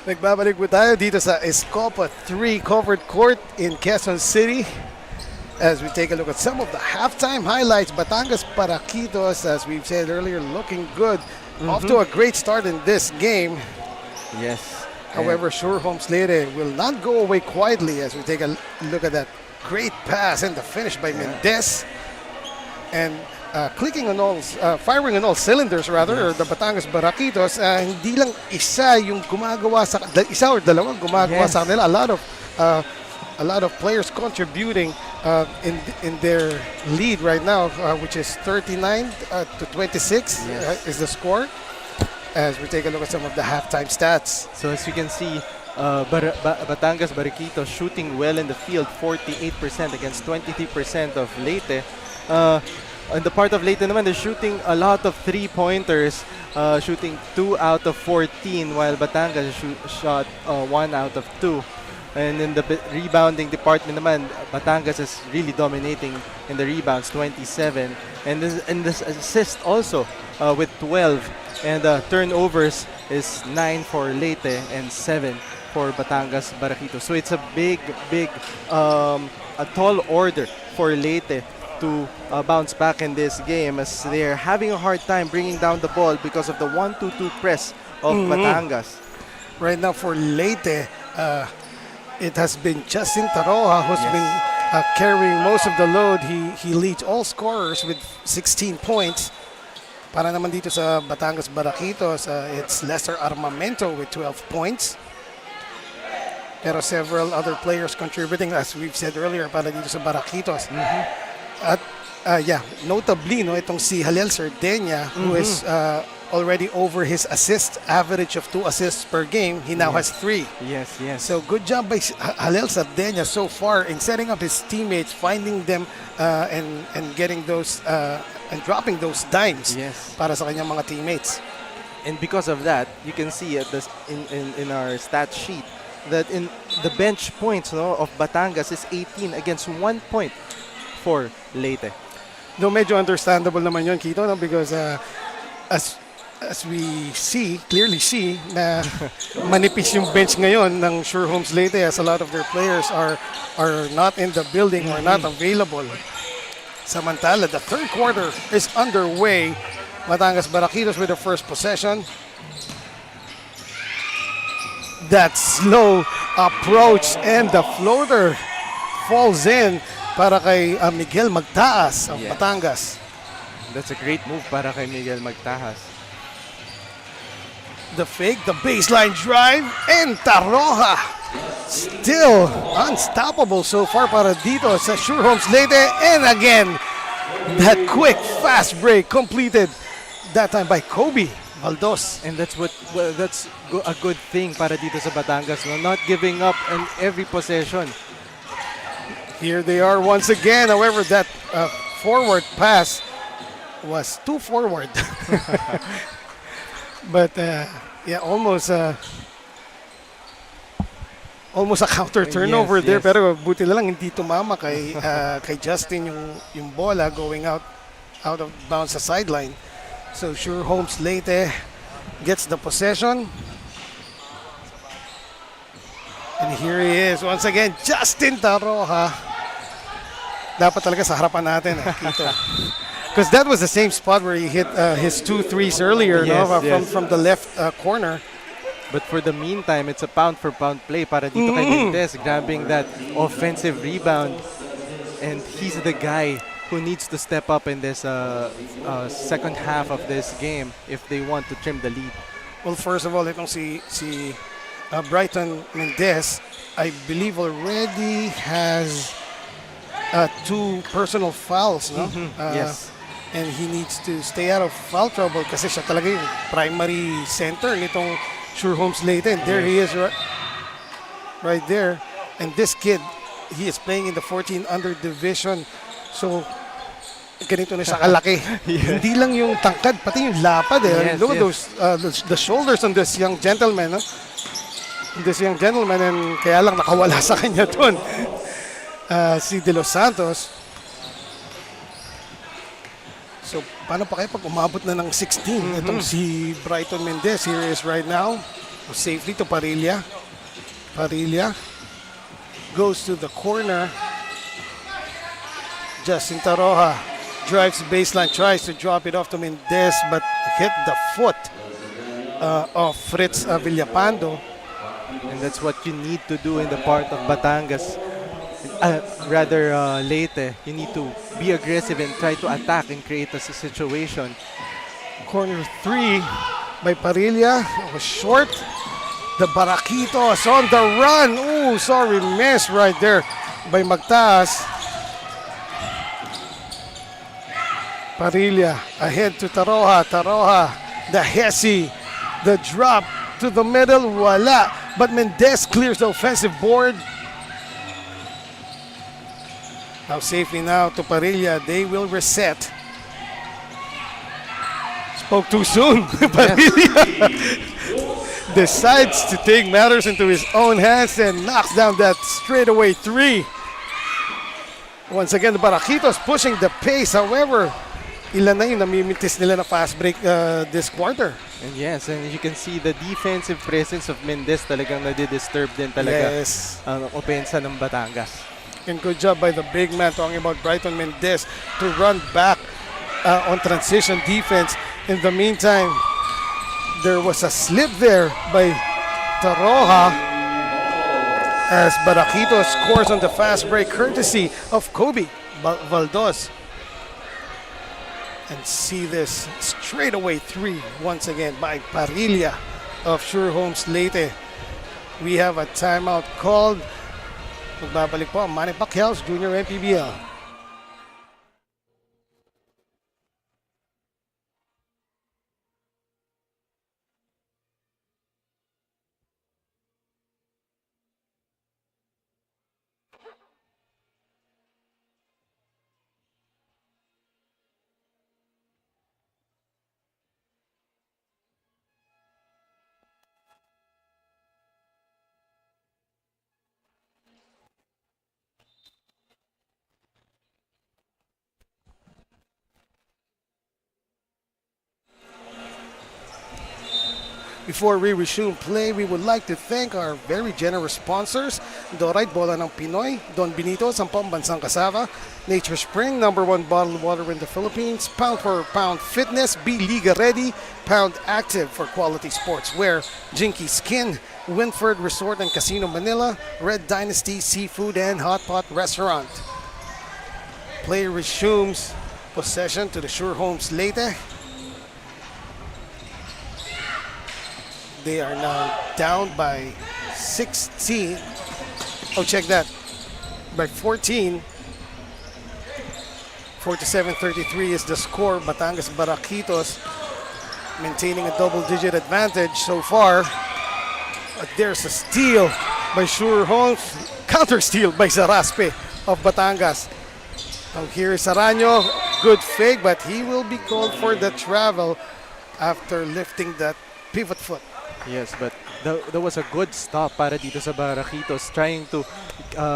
Speaker 1: Nagbabalik po tayo dito sa Escopa 3 covered court in Quezon City. As we take a look at some of the halftime highlights, Batangas Barakitos, as we've said earlier, looking good. Off to a great start in this game.
Speaker 3: Yes.
Speaker 1: However, Sure Homes Leyte will not go away quietly as we take a look at that great pass and the finish by Mendez. And firing on all cylinders rather, or the Batangas Barakitos, hindi lang isa yung gumagawa isa or dalawang gumagawa sa kanila. A lot of players contributing in their lead right now, which is 39 to 26 is the score. As we take a look at some of the halftime stats.
Speaker 3: So as you can see, Batangas Barakitos shooting well in the field, 48% against 23% of Leyte. On the part of Leyte naman, they're shooting a lot of three-pointers, shooting 2 out of 14, while Batangas shot 1 out of 2. And in the rebounding department naman, Batangas is really dominating in the rebounds, 27. And this assist also with 12. And turnovers is 9 for Leyte and 7 for Batangas Barakitos. So it's a big, a tall order for Leyte to bounce back in this game, as they're having a hard time bringing down the ball because of the 1-2-2 press of Batangas.
Speaker 1: Right now for Leyte, it has been Justin Taroja who's been carrying most of the load. He leads all scorers with 16 points. Para naman dito sa Batangas Barakitos, it's Lester Armamento with 12 points. Pero several other players contributing, as we've said earlier, para dito sa Barakitos. At notably, itong si Halel Sardenia, who is already over his assist average of 2 assists per game. He now has 3.
Speaker 3: Yes.
Speaker 1: So good job by Halel Sardenia so far in setting up his teammates, finding them and getting those and dropping those dimes para sa kanyang mga teammates.
Speaker 3: And because of that, you can see in our stat sheet that in the bench points of Batangas is 18 against 1 point for Leyte.
Speaker 1: Though medyo understandable naman yun, Kito, because as we clearly see na manipis yung bench ngayon ng Sure Homes Leyte as a lot of their players are not in the building or not available. Samantala, the third quarter is underway. Batangas Barakitos with the first possession. That slow approach and the floater falls in para kay Miguel Magtaas of Batangas.
Speaker 3: That's a great move para kay Miguel Magtajas.
Speaker 1: The fake, the baseline drive, and Taroja. Still unstoppable so far para dito sa Sure Homes Leyte. And again, that quick, fast break completed that time by Kobe Valdos.
Speaker 3: And that's a good thing para dito sa Batangas, no? Not giving up on every possession.
Speaker 1: Here they are once again. However, that forward pass was too forward. But yeah, almost a counter turnover there.
Speaker 3: Yes.
Speaker 1: Pero buti na lang hindi tumama kay kay Justin yung bola going out of bounds sa sideline. So Sure Homes Leyte gets the possession. And here he is once again, Justin Taroja. Dapat talaga sa harapan natin, Kito. Because that was the same spot where he hit his 2 threes earlier,
Speaker 3: Yes,
Speaker 1: no?
Speaker 3: yes.
Speaker 1: From the left corner.
Speaker 3: But for the meantime, it's a pound-for-pound play para dito kay Mendez, grabbing that offensive rebound. And he's the guy who needs to step up in this second half of this game if they want to trim the lead.
Speaker 1: Well, first of all, itong si Brighton Mendez, I believe already has 2 personal fouls, no?
Speaker 3: Yes.
Speaker 1: And he needs to stay out of foul trouble kasi siya talaga yung primary center nitong Sure Homes Leyte. And there he is right there. And this kid, he is playing in the 14 under division. So, ganito na siya kalaki. Hindi lang yung tangkad, pati yung lapad.
Speaker 3: Yes,
Speaker 1: Look at
Speaker 3: yes.
Speaker 1: the shoulders on this young gentleman. No? This young gentleman, and kaya lang nakawala sa kanya dun. Si De Los Santos. So, paano pa kayo pag umabot na ng 16? Itong si Brighton Mendez, here is right now. Safely to Parilla. Parilla goes to the corner. Justin Taroja drives the baseline, tries to drop it off to Mendez, but hit the foot of Fritz Villapando.
Speaker 3: And that's what you need to do in the part of Batangas. Leyte, you need to be aggressive and try to attack and create a situation.
Speaker 1: Corner 3 by Parilla. It was short. The Barakitos on the run. Ooh, sorry, miss right there by Magtaas. Parilla ahead to Taroja. Taroja, the Hesi, the drop to the middle. Wala. But Mendez clears the offensive board. Now safely now to Parilla. They will reset. Spoke too soon. Parilla decides to take matters into his own hands and knocks down that straightaway 3. Once again, the Barakitos pushing the pace. However, ilan na yung namimintis nila na fast break this quarter.
Speaker 3: And yes, and you can see the defensive presence of Mendez talagang nadi-disturb din talaga ang opensa ng Batangas.
Speaker 1: And good job by the big man talking about Brighton Mendez to run back on transition defense. In the meantime, there was a slip there by Taroja as Barakitos scores on the fast break courtesy of Kobe Valdos. And see this straightaway 3 once again by Parilla of Sure Homes Leyte. We have a timeout called. Magbabalik po ang Manny Pacquiao's Junior MPBL. Before we resume play, we would like to thank our very generous sponsors, Dorite Bola ng Pinoy, Don Benitos, ang pambansang kasava, Nature Spring, #1 bottled water in the Philippines, Pound for Pound Fitness, Be Liga Ready, Pound Active for quality sportswear, Jinky Skin, Winford Resort and Casino Manila, Red Dynasty Seafood and Hot Pot Restaurant. Play resumes possession to the Sure Homes Leyte. They are now down by 16. Oh, check that. By 14. 47-33 is the score. Batangas Barakitos maintaining a double-digit advantage so far. But there's a steal by Sure Homes. Counter-steal by Zaraspe of Batangas. Oh, here is Araño. Good fake, but he will be called for the travel after lifting that pivot foot.
Speaker 3: Yes, but that was a good stop para dito sa Barakitos, trying to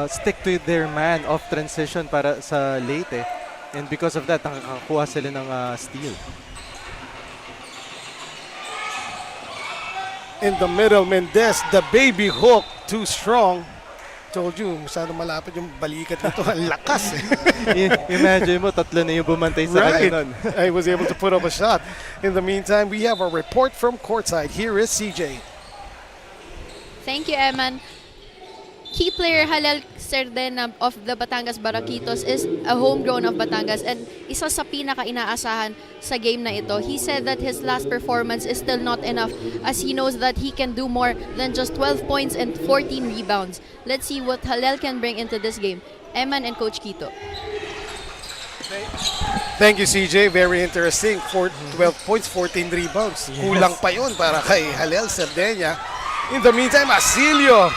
Speaker 3: stick to their man off transition para sa Leyte. And because of that, nakakakuha sila ng steal.
Speaker 1: In the middle, Mendez, the baby hook, too strong. Told you, masyado malapit yung balikat nito. Ang lakas eh.
Speaker 3: Imagine mo, tatlo na yung bumantay sa
Speaker 1: Right.
Speaker 3: kanya nun.
Speaker 1: I was able to put up a shot. In the meantime, we have a report from courtside. Here is CJ.
Speaker 5: Thank you, Eman. Key player Halel Serdena of the Batangas Barakitos is a homegrown of Batangas and isa sa pinaka-inaasahan sa game na ito. He said that his last performance is still not enough as he knows that he can do more than just 12 points and 14 rebounds. Let's see what Halel can bring into this game. Eman and Coach Quito.
Speaker 1: Thank you, CJ. Very interesting. 12 points, 14 rebounds. Kulang pa yun para kay Halel Serdena. In the meantime, Asilio,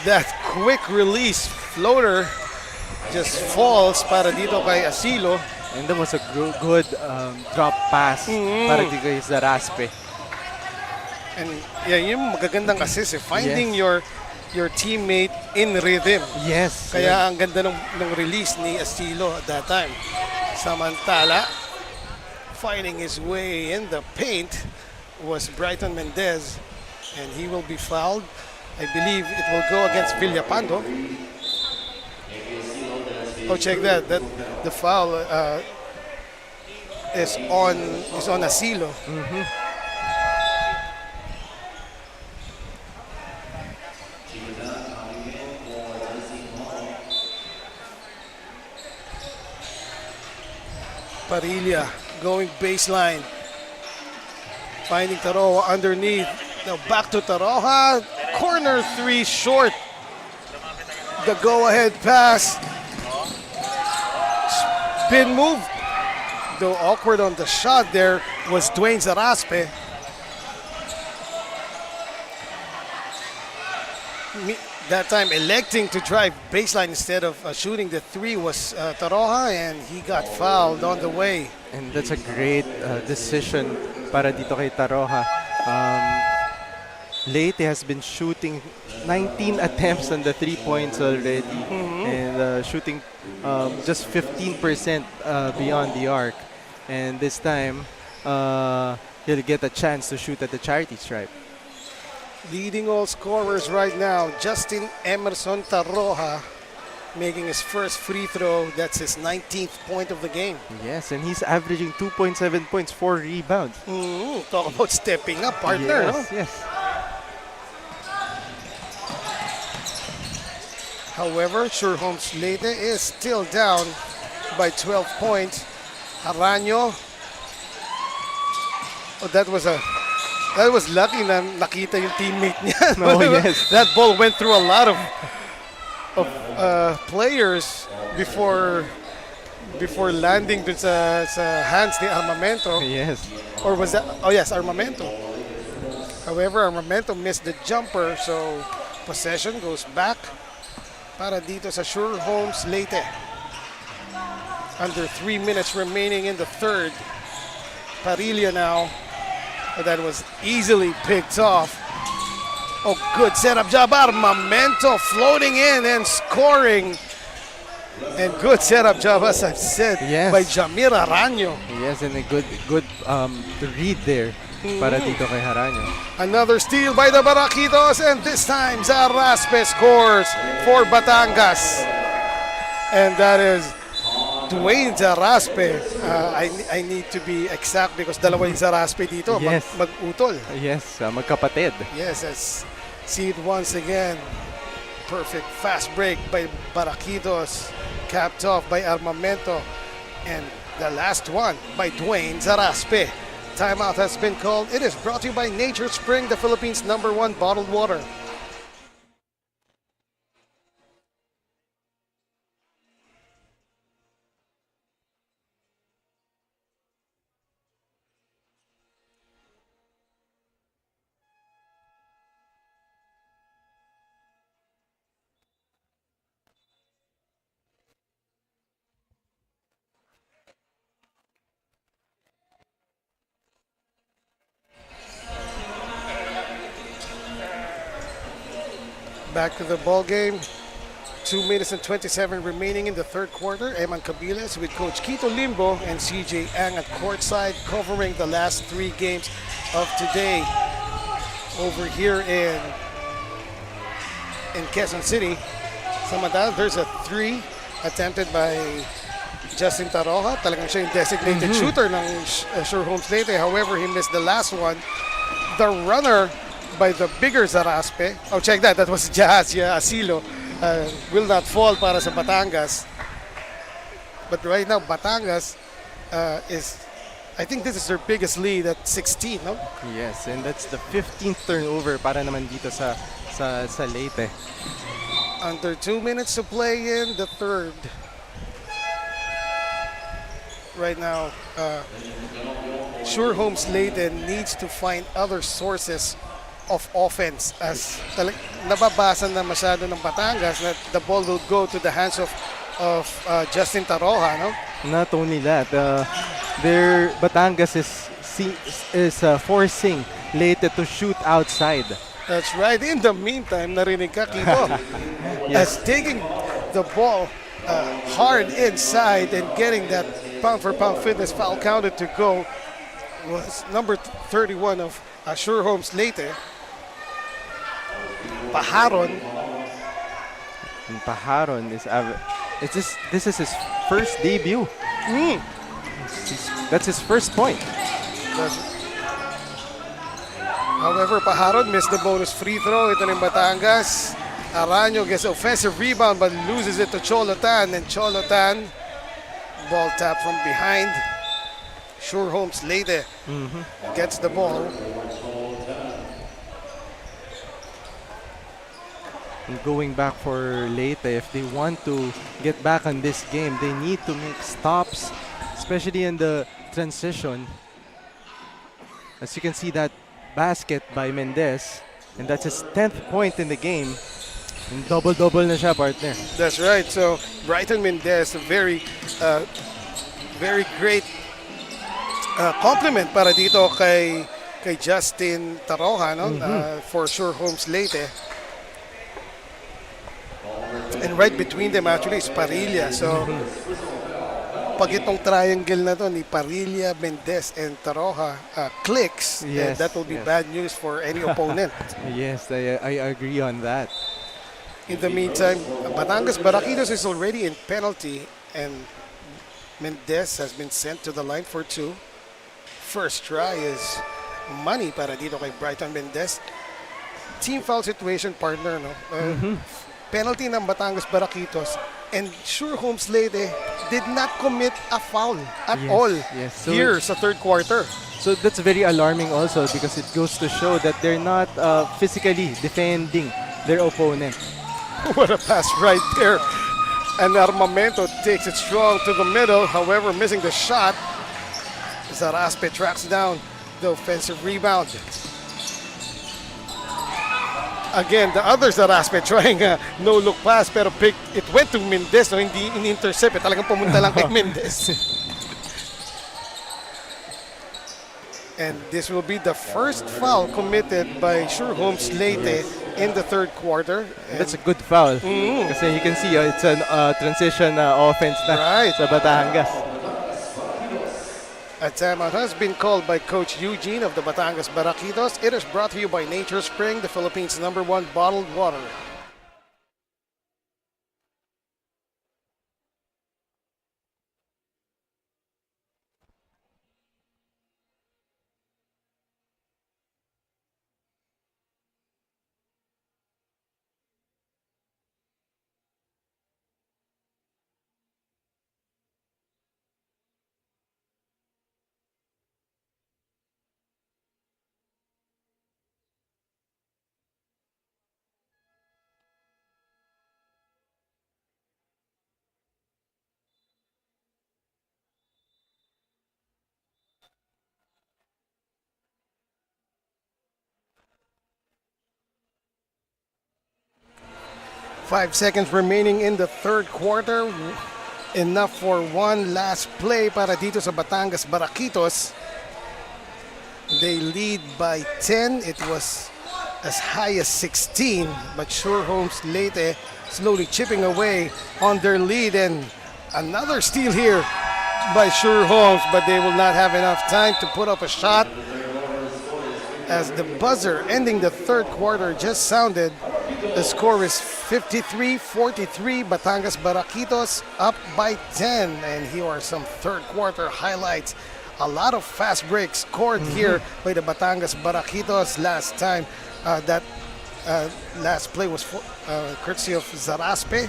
Speaker 1: that quick release floater just falls para dito kay Asilo.
Speaker 3: And that was a good drop pass para dito kay Zaraspe.
Speaker 1: And yeah, yung magagandang assist eh. Finding
Speaker 3: Yes.
Speaker 1: your teammate in rhythm.
Speaker 3: Yes.
Speaker 1: Kaya ang ganda ng release ni Asilo at that time. Samantala, finding his way in the paint was Brighton Mendez, and he will be fouled. I believe it will go against Villapando. Oh, check that. The foul is on Asilo. Parilla going baseline. Finding Taroha underneath. Now back to Taroha. Corner three short. The go-ahead pass. Spin move. Though awkward on the shot there was Dwayne Zaraspe. That time electing to drive baseline instead of shooting the three was Taroha, and he got fouled on the way.
Speaker 3: And that's a great decision para dito kay Taroha. Leyte has been shooting 19 attempts on the 3 points already and shooting just 15% beyond the arc. And this time, he'll get a chance to shoot at the charity stripe.
Speaker 1: Leading all scorers right now, Justin Emerson Taroha making his first free throw. That's his 19th point of the game.
Speaker 3: Yes, and he's averaging 2.7 points, 4 rebounds.
Speaker 1: Talk about stepping up, partner.
Speaker 3: Yes,
Speaker 1: No?
Speaker 3: yes.
Speaker 1: However, Sure Homes Leyte is still down by 12 points. Araño. Oh, that was lucky na nakita yung teammate niya.
Speaker 3: Oh, yes.
Speaker 1: That ball went through a lot of players before landing dun sa hands ni Armamento.
Speaker 3: Yes.
Speaker 1: Or was that? Oh yes, Armamento. However, Armamento missed the jumper, so possession goes back para dito sa Sure Homes Leyte. Under 3 minutes remaining in the third. Parilla now. That was easily picked off. Oh, good setup job. Armamento floating in and scoring. And good setup job, as I've said,
Speaker 3: Yes.
Speaker 1: by Jamir Araño.
Speaker 3: Yes, and a good read there para dito kay Haranyo.
Speaker 1: Another steal by the Barakitos, and this time Zaraspe scores for Batangas. And that is Dwayne Zaraspe. I need to be exact because dalawa yung Zaraspe dito.
Speaker 3: Yes.
Speaker 1: Mag-utol.
Speaker 3: Yes, magkapatid.
Speaker 1: Yes, let's see it once again. Perfect fast break by Barakitos, capped off by Armamento, and the last one by Dwayne Zaraspe. Timeout has been called. It is brought to you by Nature Spring, the Philippines' #1 bottled water. Back to the ball game. 2 minutes and 27 remaining in the third quarter. Eman Cabiles with Coach Quito Limbo and CJ Ang at courtside covering the last 3 games of today. Over here in Quezon City, Samantal, there's a 3 attempted by Justin Taroja. Talagang siya yung designated shooter ng Sure Homes Leyte. However, he missed the last one. The runner by the bigger Zaraspe. Oh, check that. That was Jahazia Asilo. Will not fall para sa Batangas. But right now, Batangas is, I think this is their biggest lead at 16, no?
Speaker 3: Yes, and that's the 15th turnover para naman dito sa Leyte.
Speaker 1: Under 2 minutes to play in the third. Right now, Sure Homes Leyte needs to find other sources of offense as nababasa na masyado ng Batangas that the ball will go to the hands of Justin Taroja, no?
Speaker 3: Not only that, their Batangas is forcing Leyte to shoot outside.
Speaker 1: That's right. In the meantime, narinig ka, Kito,
Speaker 3: Yes.
Speaker 1: as taking the ball hard inside and getting that pound-for-pound fitness foul counted to go was number 31 of Sure Homes Leyte. Pajaron.
Speaker 3: And Pajaron is this is his first debut. That's his first point.
Speaker 1: However, Pajaron missed the bonus free throw. Ito ng Batangas. Araño gets offensive rebound but loses it to Cholotan. And Cholotan, ball tap from behind. Sure Homes Leyte gets the ball.
Speaker 3: Going back for Leyte, if they want to get back on this game, they need to make stops, especially in the transition. As you can see, that basket by Mendez, and that's his 10th point in the game. And double-double na siya, partner.
Speaker 1: That's right. So Brighton Mendez, a very great compliment para dito kay Justin Taroja, no? For Sure Homes Leyte. And right between them actually is Parilla. So pag itong triangle na to ni Parilla, Mendez, and Taroja clicks,
Speaker 3: Yes,
Speaker 1: that will be
Speaker 3: yes.
Speaker 1: bad news for any opponent.
Speaker 3: Yes, I agree on that.
Speaker 1: In the meantime, Batangas Barakitos is already in penalty and Mendez has been sent to the line for 2. First try is money para dito kay Brighton Mendez. Team foul situation, partner, no? Penalty ng Batangas Barakitos, and Sure Homes Leyte did not commit a foul at all
Speaker 3: So
Speaker 1: here sa third quarter.
Speaker 3: So that's very alarming also because it goes to show that they're not physically defending their opponent.
Speaker 1: What a pass right there. And Armamento takes it strong to the middle, however missing the shot. Zaraspe tracks down the offensive rebound. Again, the other Zaraspe trying a no-look pass pero it went to Mendez, no, hindi in-intercept. Talagang pumunta lang kay Mendez. And this will be the first foul committed by Sure Homes Leyte in the third quarter. And
Speaker 3: That's a good foul. Kasi you can see it's a transition offense na
Speaker 1: Right.
Speaker 3: sa Batangas.
Speaker 1: A timeout has been called by Coach Eugene of the Batangas Barakitos. It is brought to you by Nature Spring, the Philippines' #1 bottled water. Five seconds remaining in the third quarter. Enough for one last play para dito sa Batangas Barakitos. They lead by 10. It was as high as 16, but Sure Homes Leyte slowly chipping away on their lead, and another steal here by Sure Homes, but they will not have enough time to put up a shot as the buzzer ending the third quarter just sounded. The score is 53-43. Batangas Barakitos up by 10. And here are some third quarter highlights. A lot of fast breaks scored here by the Batangas Barakitos last time. That last play was courtesy of Zaraspe.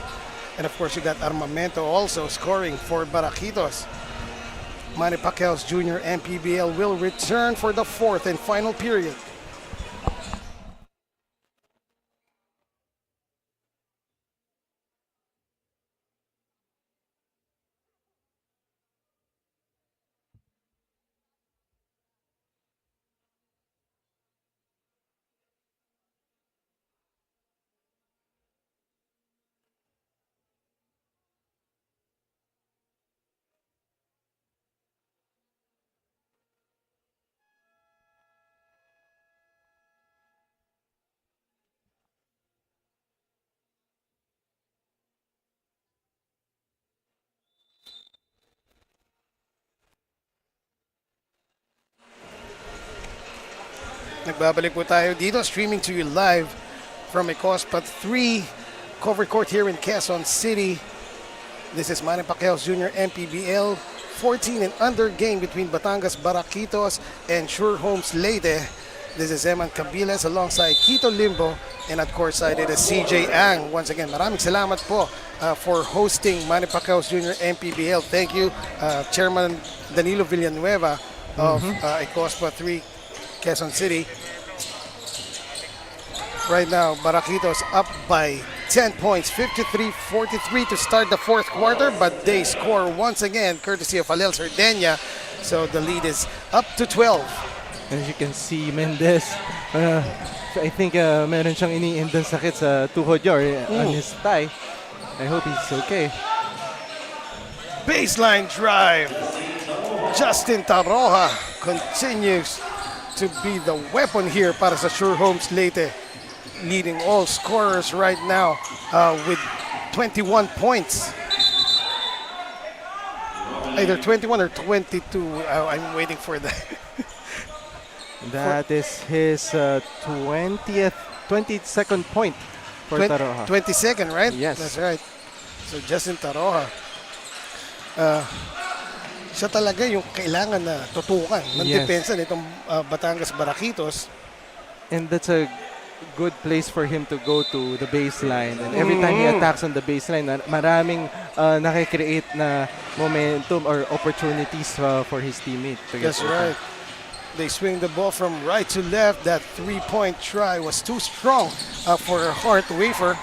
Speaker 1: And of course, you got Armamento also scoring for Barakitos. Manny Pacquiao's Jr. MPBL will return for the fourth and final period. Nagbabalik po tayo dito, streaming to you live from Escopa 3 cover court here in Quezon City. This is Manny Pacquiao's Jr. MPBL 14 and under game between Batangas Barakitos and Sure Homes Leyte. This is Eman Cabiles alongside Quito Limbo, and at courtside it is CJ Ang. Once again, maraming salamat po for hosting Manny Pacquiao's Jr. MPBL. Thank you, Chairman Danilo Villanueva of Escopa 3 Quezon City. Right now, Barakitos up by 10 points, 53-43 to start the fourth quarter, but they score once again, courtesy of Alel Sardenia. So the lead is up to 12.
Speaker 3: As you can see, Mendez, I think meron siyang iniindang sakit sa tuhod niya or on his thigh. I hope he's okay.
Speaker 1: Baseline drive. Justin Taroja continues to be the weapon here para sa Sure Homes Leyte, leading all scorers right now with 21 points. Either 21 or 22. I'm waiting for that.
Speaker 3: That is his 22nd point for Taroja.
Speaker 1: 22nd, right?
Speaker 3: Yes.
Speaker 1: That's right. So Justin Taroja. Siya talaga yung kailangan na tutukan ng depensa nitong Batangas Barakitos.
Speaker 3: And that's a good place for him to go to the baseline. And every time he attacks on the baseline, maraming nakikreate na momentum or opportunities for his teammate.
Speaker 1: That's right. They swing the ball from right to left. That three-point try was too strong for Hart Wafer.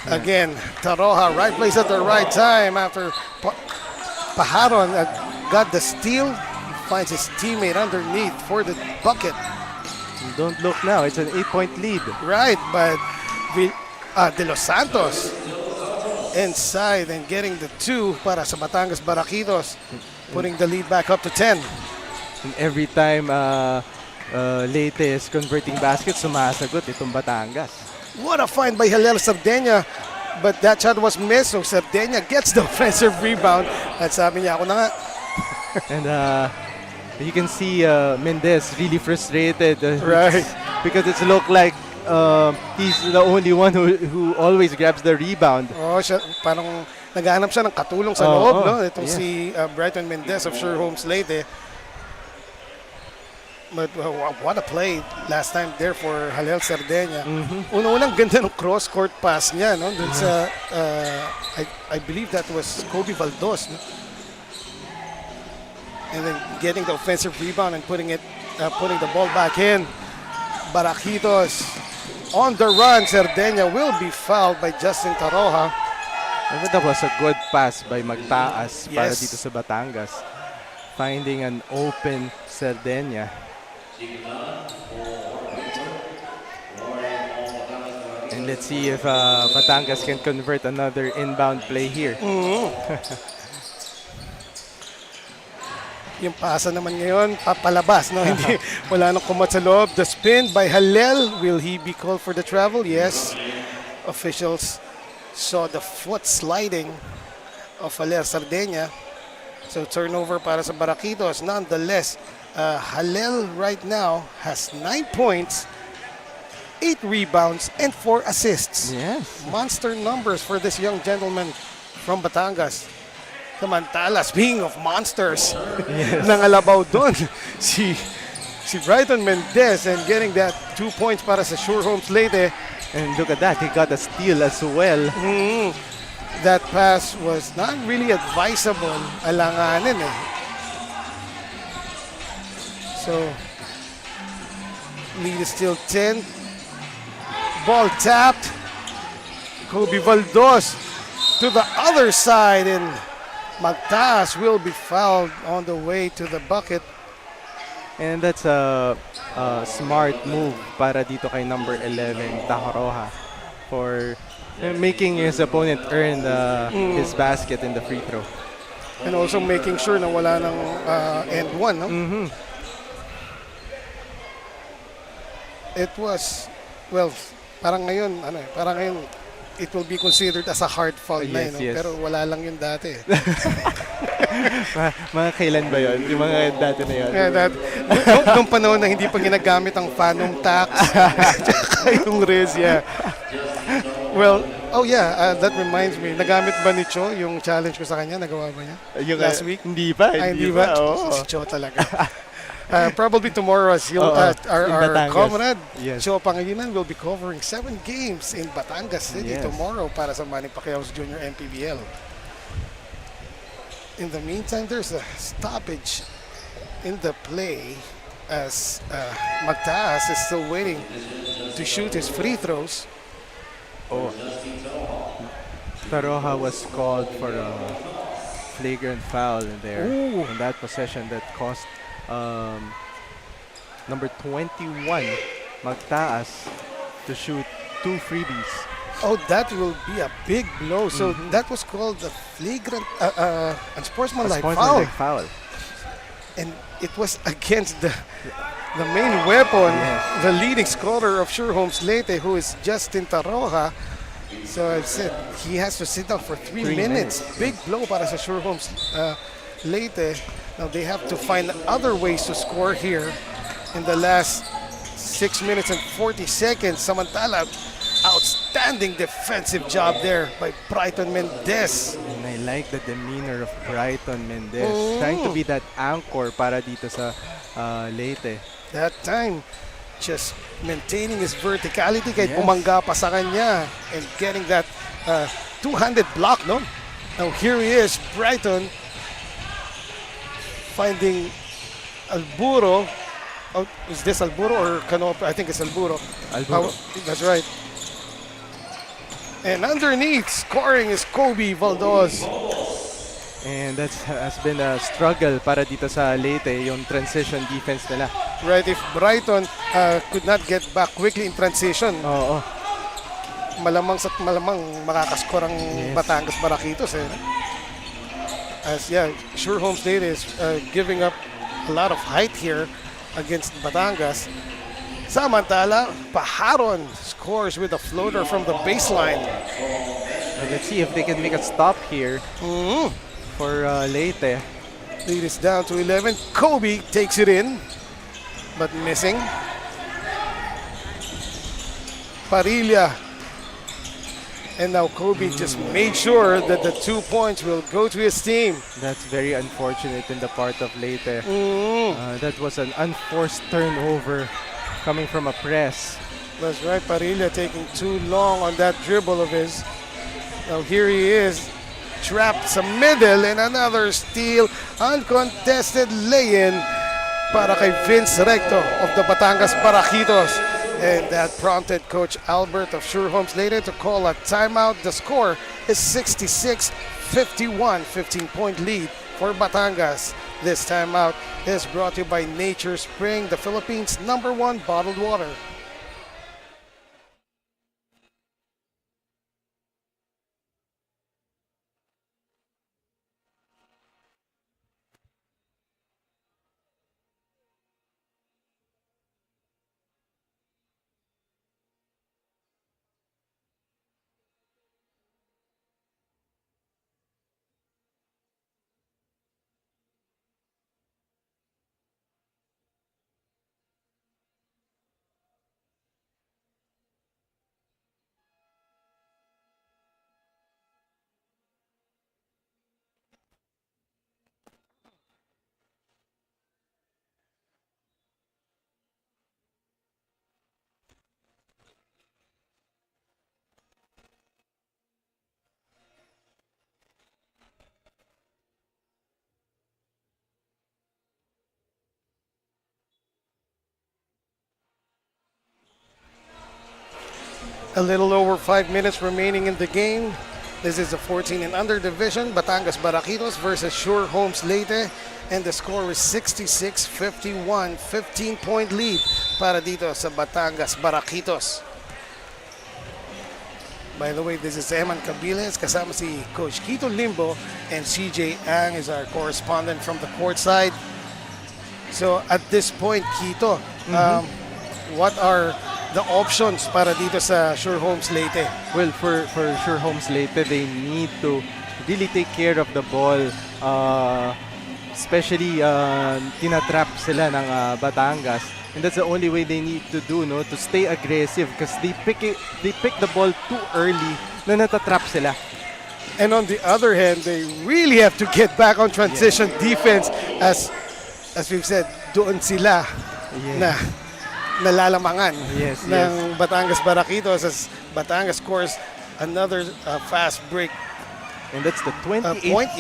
Speaker 1: Again, Taroja, right place at the right time after Pajaron got the steal. He finds his teammate underneath for the bucket.
Speaker 3: Don't look now, it's an 8-point lead.
Speaker 1: Right, but De Los Santos inside and getting the two para sa Batangas Barakitos, putting the lead back up to 10.
Speaker 3: And every time Leyte is converting baskets, sumasagot itong Batangas.
Speaker 1: What a find by Halel Sardenia. But that shot was missed, so Sardinia gets the offensive rebound. At sabi niya, ako na nga.
Speaker 3: And you can see Mendez really frustrated.
Speaker 1: Right.
Speaker 3: Because it looked like he's the only one who always grabs the rebound.
Speaker 1: Oh, siya, parang naghahanap siya ng katulong sa loob, no? Itong si Brighton Mendez of Sure Homes Leyte. But what a play last time there for Halel Sardinia. Una-unang ganda ng cross-court pass niya, no? Dun sa, I believe that was Kobe Valdos, no? And then getting the offensive rebound and putting the ball back in. Barakitos on the run. Sardinia will be fouled by Justin Taroja.
Speaker 3: And that was a good pass by Magtaas para
Speaker 1: Yes.
Speaker 3: dito sa Batangas. Finding an open Sardinia. And let's see if Batangas can convert another inbound play here.
Speaker 1: Yung pasa naman ngayon, papalabas, no? Hindi, wala nang kumat sa loob. The spin by Halel. Will he be called for the travel? Yes. Officials saw the foot sliding of Halel Sardinia. So turnover para sa Barakitos. Nonetheless, Halel right now has 9 points, 8 rebounds, and 4 assists.
Speaker 3: Yes.
Speaker 1: Monster numbers for this young gentleman from Batangas. Samantala, speaking of monsters, nangalabaw doon si Brighton Mendez and getting that 2 points para sa Sure Homes Leyte.
Speaker 3: And look at that, he got a steal as well.
Speaker 1: That pass was not really advisable. Alanganin eh. So, lead is still 10. Ball tapped. Kobe Valdos to the other side, and Magtaas will be fouled on the way to the bucket.
Speaker 3: And that's a smart move para dito kay number 11, Taharoha, for making his opponent earn his basket in the free throw.
Speaker 1: And also making sure na wala ng end one, no? It was, well, parang ngayon it will be considered as a hard foul na, no?
Speaker 3: Yes.
Speaker 1: Pero wala lang yun dati.
Speaker 3: Mga kailan ba yun? Yung mga dati na yun?
Speaker 1: Nung panahon na hindi pa ginagamit ang Phantom Tax, tsaka yung Riz, yeah. Well, that reminds me. Nagamit ba ni Cho yung challenge ko sa kanya? Nagawa ba niya?
Speaker 3: Yung,
Speaker 1: last week?
Speaker 3: Hindi pa.
Speaker 1: Hindi ba?
Speaker 3: Oo.
Speaker 1: Si Cho talaga. Probably tomorrow as our
Speaker 3: Batangas.
Speaker 1: comrade,
Speaker 3: Yes.
Speaker 1: Cho Pangilinan, will be covering 7 games in Batangas City tomorrow para sa Manny Pacquiao's Junior MPBL. In the meantime, there's a stoppage in the play as Magtaas is still waiting to shoot his free throws.
Speaker 3: Taroha was called for a flagrant foul in there in that possession that cost number 21 Magtaas to shoot 2 freebies.
Speaker 1: Oh, that will be a big blow. So that was called a flagrant unsportsmanlike foul. And it was against the main weapon, the leading scorer of Sure Homes Leyte, who is Justin Taroja. So I said he has to sit down for 3 minutes. Big blow para sa Sure Homes Leyte. Now they have to find other ways to score here in the last 6 minutes and 40 seconds. Samantala, outstanding defensive job there by Brighton Mendez.
Speaker 3: And I like the demeanor of Brighton Mendez, trying to be that anchor para dito sa Leyte.
Speaker 1: That time, just maintaining his verticality kahit bumangga pa sa kanya and getting that two-handed block, no? Now here he is, Brighton, finding Alburo. Oh, is this Alburo or Canope? I think it's Alburo. That's right. And underneath, scoring is Kobe Valdos.
Speaker 3: And that has been a struggle para dito sa Leyte, yung transition defense nila.
Speaker 1: Right, if Brighton could not get back quickly in transition, malamang makakascore ang Batangas Barakitos. As Sure Homes Leyte is giving up a lot of height here against Batangas. Samantala, Paharon scores with a floater from the baseline.
Speaker 3: And let's see if they can make a stop here for Leyte.
Speaker 1: Lead is down to 11. Kobe takes it in, but missing. Parilla. And now Kobe just made sure that the 2 points will go to his team.
Speaker 3: That's very unfortunate in the part of Leyte. That was an unforced turnover coming from a press.
Speaker 1: That's right, Parilla taking too long on that dribble of his. Now here he is, trapped sa middle, and another steal, uncontested lay-in para kay Vince Recto of the Batangas Barakitos. And that prompted Coach Albert of Sure Homes Leyte to call a timeout. The score is 66-51, 15-point lead for Batangas. This timeout is brought to you by Nature Spring, the Philippines' #1 bottled water. A little over 5 minutes remaining in the game. This is the 14 and under division, Batangas Barakitos versus Sure Homes Leyte. And the score is 66-51, 15-point lead para dito sa Batangas Barakitos. By the way, this is Eman Cabiles, kasama si Coach Quito Limbo, and CJ Ang is our correspondent from the court side. So at this point, Quito, what are the options para dito sa Sure Homes Leyte?
Speaker 3: Well, for Sure Homes Leyte, they need to really take care of the ball. Especially, tinatrap sila ng Batangas. And that's the only way they need to do, no, to stay aggressive because they pick the ball too early na natatrap sila.
Speaker 1: And on the other hand, they really have to get back on transition defense as we've said, doon sila na nalalamangan ng Batangas Barakitos as Batangas scores another fast break.
Speaker 3: And that's the 28th point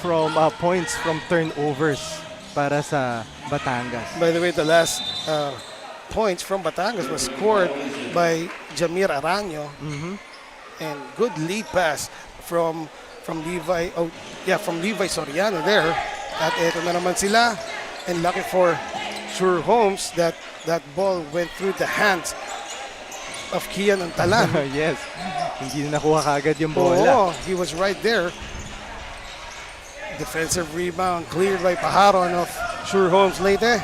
Speaker 3: from points from turnovers para sa Batangas.
Speaker 1: By the way, the last points from Batangas was scored by Jamir Aranyo. And good lead pass from Levi. From Levi Soriano there. At eto na naman sila. And lucky for Sure Homes that ball went through the hands of Kian Antalan.
Speaker 3: Yes. Hindi na nakuha kagad yung bola.
Speaker 1: He was right there. Defensive rebound cleared by Pajaron of Sure Homes Leyte.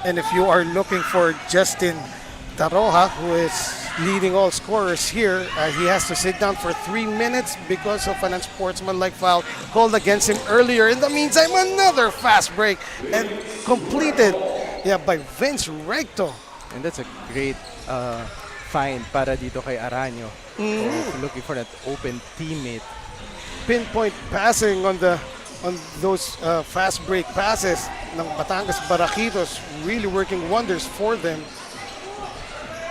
Speaker 1: And if you are looking for Justin Taroja, who is leading all scorers here, he has to sit down for 3 minutes because of an unsportsmanlike foul called against him earlier. In the meantime, another fast break and completed by Vince Recto.
Speaker 3: And that's a great find para dito kay Aranyo. Looking for that open teammate.
Speaker 1: Pinpoint passing on those fast break passes ng Batangas Barakitos, really working wonders for them.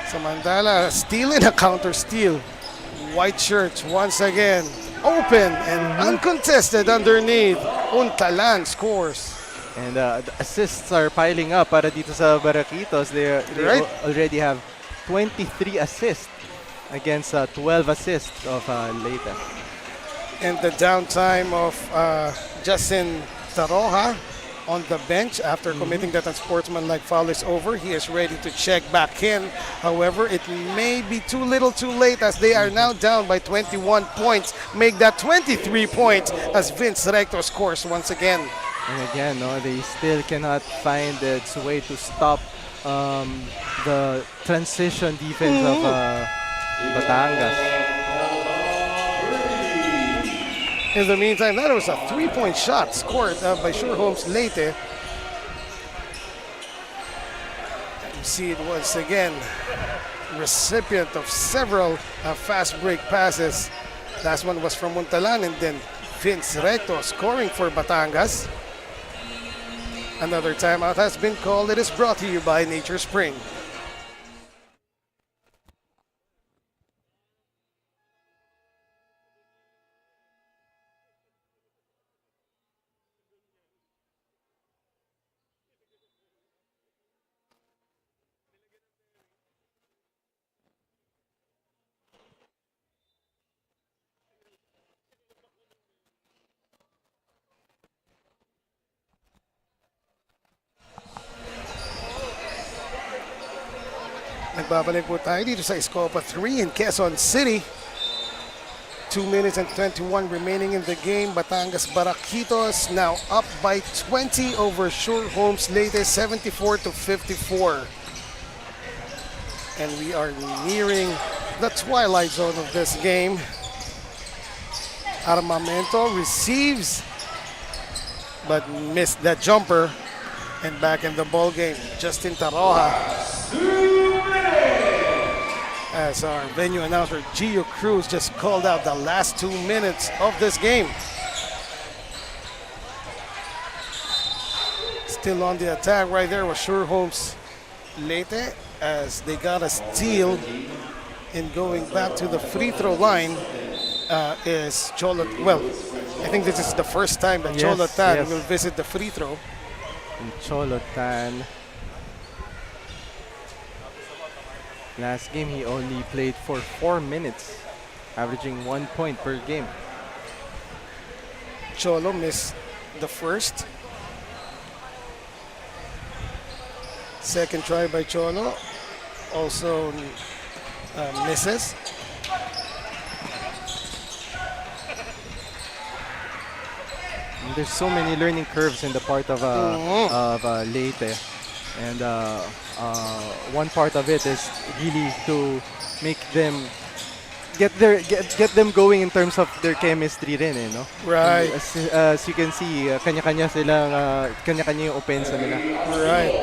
Speaker 1: Samantala, steal and a counter steal. White shirts once again open and uncontested underneath. Untalan scores.
Speaker 3: And the assists are piling up para dito sa Barakitos. They already have 23 assists against 12 assists of Leyte.
Speaker 1: And the downtime of Justin Taroja on the bench after committing that unsportsmanlike foul is over. He is ready to check back in. However, it may be too little too late as they are now down by 21 points. Make that 23 points as Vince Recto scores once again.
Speaker 3: And again, they still cannot find its way to stop the transition defense of Batangas.
Speaker 1: In the meantime, that was a 3-point shot scored by Sure Homes Leyte. You see it once again, recipient of several fast break passes. Last one was from Montalan, and then Vince Recto scoring for Batangas. Another timeout has been called. It is brought to you by Nature Spring. Nagbabalik po tayo dito sa Escopa 3 in Quezon City. 2 minutes and 21 remaining in the game. Batangas Barakitos now up by 20 over Sure Homes Leyte, 74-54. And we are nearing the twilight zone of this game. Armamento receives but missed that jumper. And back in the ball game, Justin Taroja. As our venue announcer Gio Cruz just called out the last 2 minutes of this game. Still on the attack right there was Sure Homes Leyte as they got a steal. And going back to the free throw line is Cholo. Well, I think this is the first time that Cholo Tan will visit the free throw.
Speaker 3: And Cholo Tan. Last game, he only played for 4 minutes, averaging 1 point per game.
Speaker 1: Cholo missed the first. Second try by Cholo also misses.
Speaker 3: And there's so many learning curves in the part of Leyte. And one part of it is really to make them get them going in terms of their chemistry rin, eh, no?
Speaker 1: Right.
Speaker 3: As you can see, kanya-kanya yung opensa nila.
Speaker 1: Right.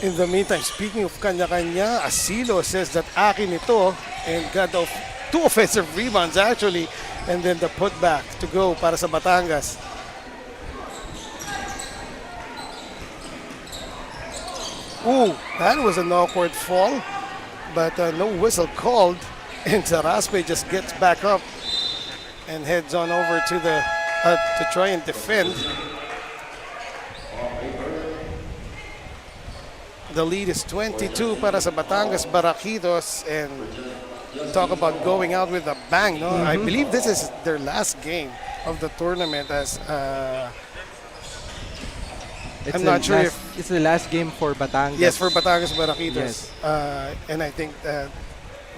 Speaker 1: In the meantime, speaking of kanya-kanya, Asilo says that akin ito and got 2 offensive rebounds actually, and then the putback to go para sa Batangas. Ooh, that was an awkward fall, but no whistle called, and Zaraspe just gets back up and heads on over to the to try and defend. The lead is 22 para sa Batangas Barakitos, and talk about going out with a bang. No, I believe this is their last game of the tournament as. I'm not sure if
Speaker 3: it's the last game for Batangas.
Speaker 1: Yes, for Batangas Barakitos.
Speaker 3: Yes.
Speaker 1: And I think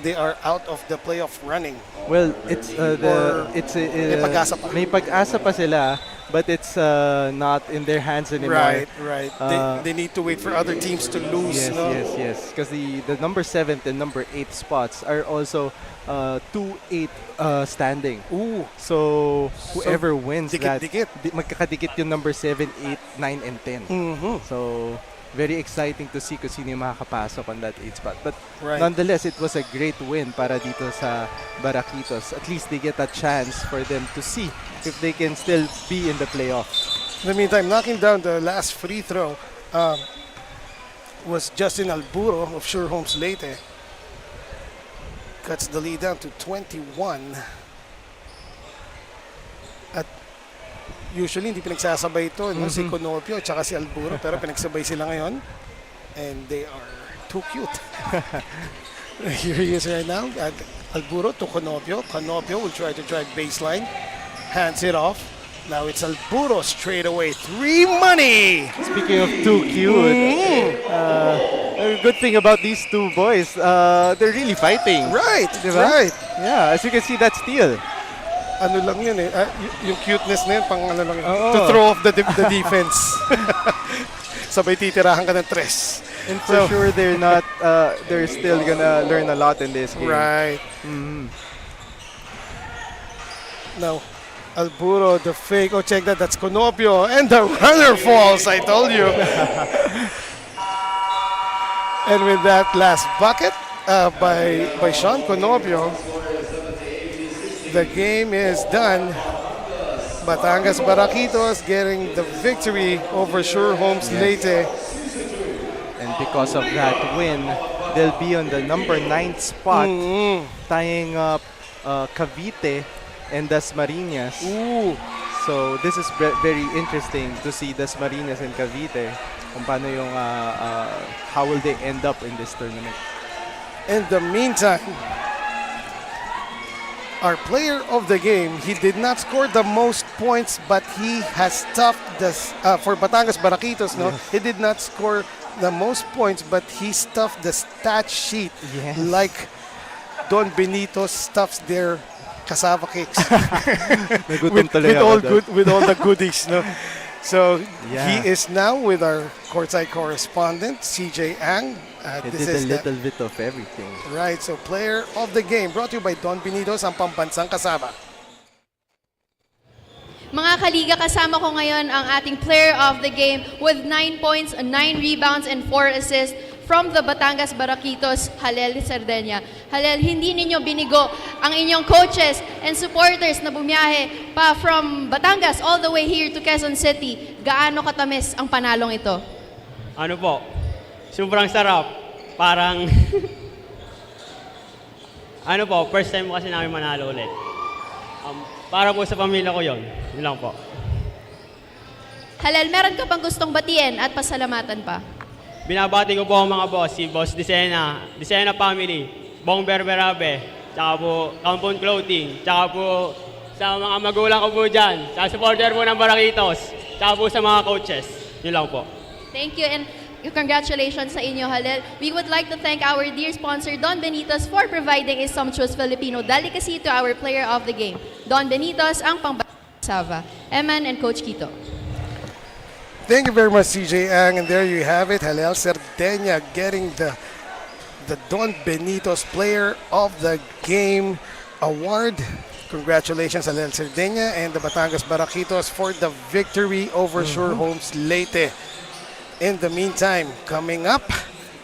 Speaker 1: they are out of the playoff running.
Speaker 3: Well, it's
Speaker 1: may pag-asa pa.
Speaker 3: May pag-asa pa sila, but it's not in their hands anymore.
Speaker 1: Right. They need to wait for other teams to lose.
Speaker 3: Yes,
Speaker 1: no?
Speaker 3: yes. Because the number 7th and number 8 spots are also 2-8 standing.
Speaker 1: Ooh.
Speaker 3: So whoever wins
Speaker 1: dikit.
Speaker 3: magkakadikit yung number 7, 8, 9, and 10. So very exciting to see kung sino yung makakapasok on that 8 spot. But nonetheless, it was a great win para dito sa Barakitos. At least they get a chance for them to see if they can still be in the playoffs.
Speaker 1: In the meantime, knocking down the last free throw was Justin Alburo of Sure Homes Leyte. Cuts the lead down to 21. At usually hindi pinagsasabay ito, no? Si Conopio at saka si Alburo, pero pinagsabay sila ngayon. And they are too cute. Here he is right now. Alburo to Conopio. Conopio will try to drive baseline. Hands it off. Now it's Alburo straight away. 3 money!
Speaker 3: Speaking of too cute, the good thing about these two boys, they're really fighting.
Speaker 1: Right,
Speaker 3: diba?
Speaker 1: right.
Speaker 3: Yeah, as you can see, that's steal.
Speaker 1: Ano lang yun eh, yung cuteness na yun, pang ano lang yun, to throw off the defense. Sabay titirahan ka ng 3.
Speaker 3: And for sure, they're not. They're still gonna learn a lot in this game.
Speaker 1: Right.
Speaker 3: Mhm.
Speaker 1: Now, Alburo, the fake. Oh, check that. That's Conopio. And the runner falls, I told you. And with that last bucket by Sean Conopio, the game is done. Batangas Barakitos getting the victory over Sure Homes Leyte.
Speaker 3: And because of that win, they'll be on the number 9 spot, tying up Cavite and Dasmariñas.
Speaker 1: Ooh.
Speaker 3: So this is very interesting to see Dasmariñas and Cavite. Kung paano yung, how will they end up in this tournament.
Speaker 1: In the meantime, our player of the game, he did not score the most points, but he has stuffed this for Batangas Barakitos. No, he did not score the most points, but he stuffed the stat sheet like Don Benito stuffs their cassava cakes with all the goodies. No, so he is now with our courtside correspondent CJ Ang.
Speaker 3: He did a little bit of everything.
Speaker 1: Right, so player of the game brought to you by Don Benitos, ang pambansang kasama.
Speaker 5: Mga kaliga, kasama ko ngayon ang ating player of the game with 9 points, 9 rebounds, and 4 assists from the Batangas Barakitos, Halel Sardenya. Halel, hindi ninyo binigo ang inyong coaches and supporters na bumiyahe pa from Batangas all the way here to Quezon City. Gaano katamis ang panalong ito?
Speaker 10: Ano po? Sobrang sarap. Parang, ano po, first time kasi namin manalo ulit. Para po sa pamilya ko yon. Yun lang po.
Speaker 5: Halal, meron ka pang gustong batiin at pasalamatan pa?
Speaker 10: Binabati ko po ang mga boss, si Boss Disena Family, Bong Berberabe, tsaka po Compound Clothing, tsaka po sa mga magulang ko po dyan, sa supporter po ng Barakitos, tsaka po sa mga coaches. Yun lang po.
Speaker 5: Thank you and congratulations sa inyo, Halel. We would like to thank our dear sponsor, Don Benitos, for providing a sumptuous Filipino delicacy to our player of the game. Don Benitos, ang pang-Sava. Eman and Coach Quito.
Speaker 1: Thank you very much, CJ Ang. And there you have it, Halel Sardenya getting the Don Benitos Player of the Game award. Congratulations, Halel Sardenya and the Batangas Barakitos for the victory over Sure Homes Leyte. In the meantime, coming up,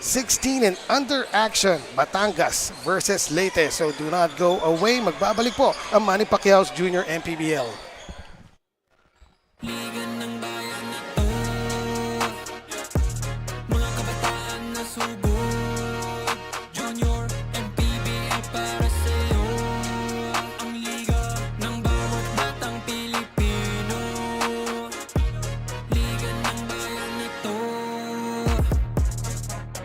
Speaker 1: 16 and under action, Batangas versus Leyte. So do not go away. Magbabalik po ang Manny Pacquiao's Junior MPBL.
Speaker 11: Junior MPBL para sa'yo. Ang liga ng bawat batang Pilipino. Liga ng bayan na to.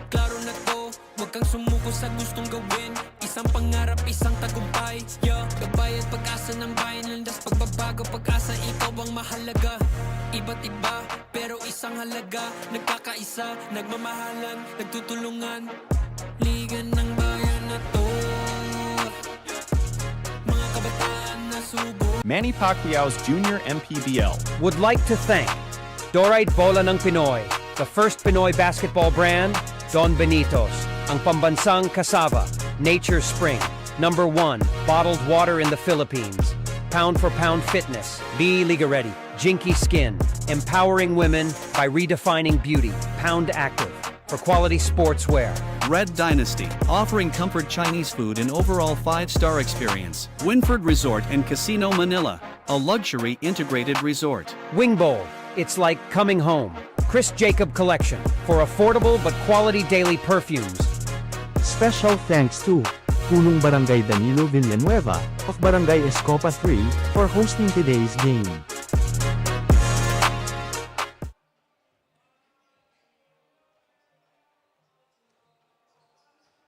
Speaker 11: Klaro na to, huwag kang sumuko sa gustong gawin. Isang pangarap, isang tagumpay. Gabay at pag-asa ng bayan. Landas pagbabago, pag-asa, ikaw ang mahalaga. Iba't iba, pero isang halaga. Nagkakaisa, nagmamahalan, nagtutulungan. Liga ng bayan na to. Mga kabataan na subo.
Speaker 7: Manny Pacquiao's Junior MPBL.
Speaker 8: Would like to thank Dorite Bola ng Pinoy, the first Pinoy basketball brand, Don Benitos, ang pambansang Cassava, Nature Spring, #1 bottled water in the Philippines, Pound for Pound Fitness, Be Liga Ready, Jinky Skin, empowering women by redefining beauty, Pound Active, for quality sportswear.
Speaker 7: Red Dynasty, offering comfort Chinese food and overall 5-star experience. Winford Resort and Casino Manila, a luxury integrated resort.
Speaker 8: Wing Bowl, it's like coming home. Chris Jacob Collection, for affordable but quality daily perfumes.
Speaker 9: Special thanks to Punong Barangay Danilo Villanueva of Barangay Escopa 3 for hosting today's game.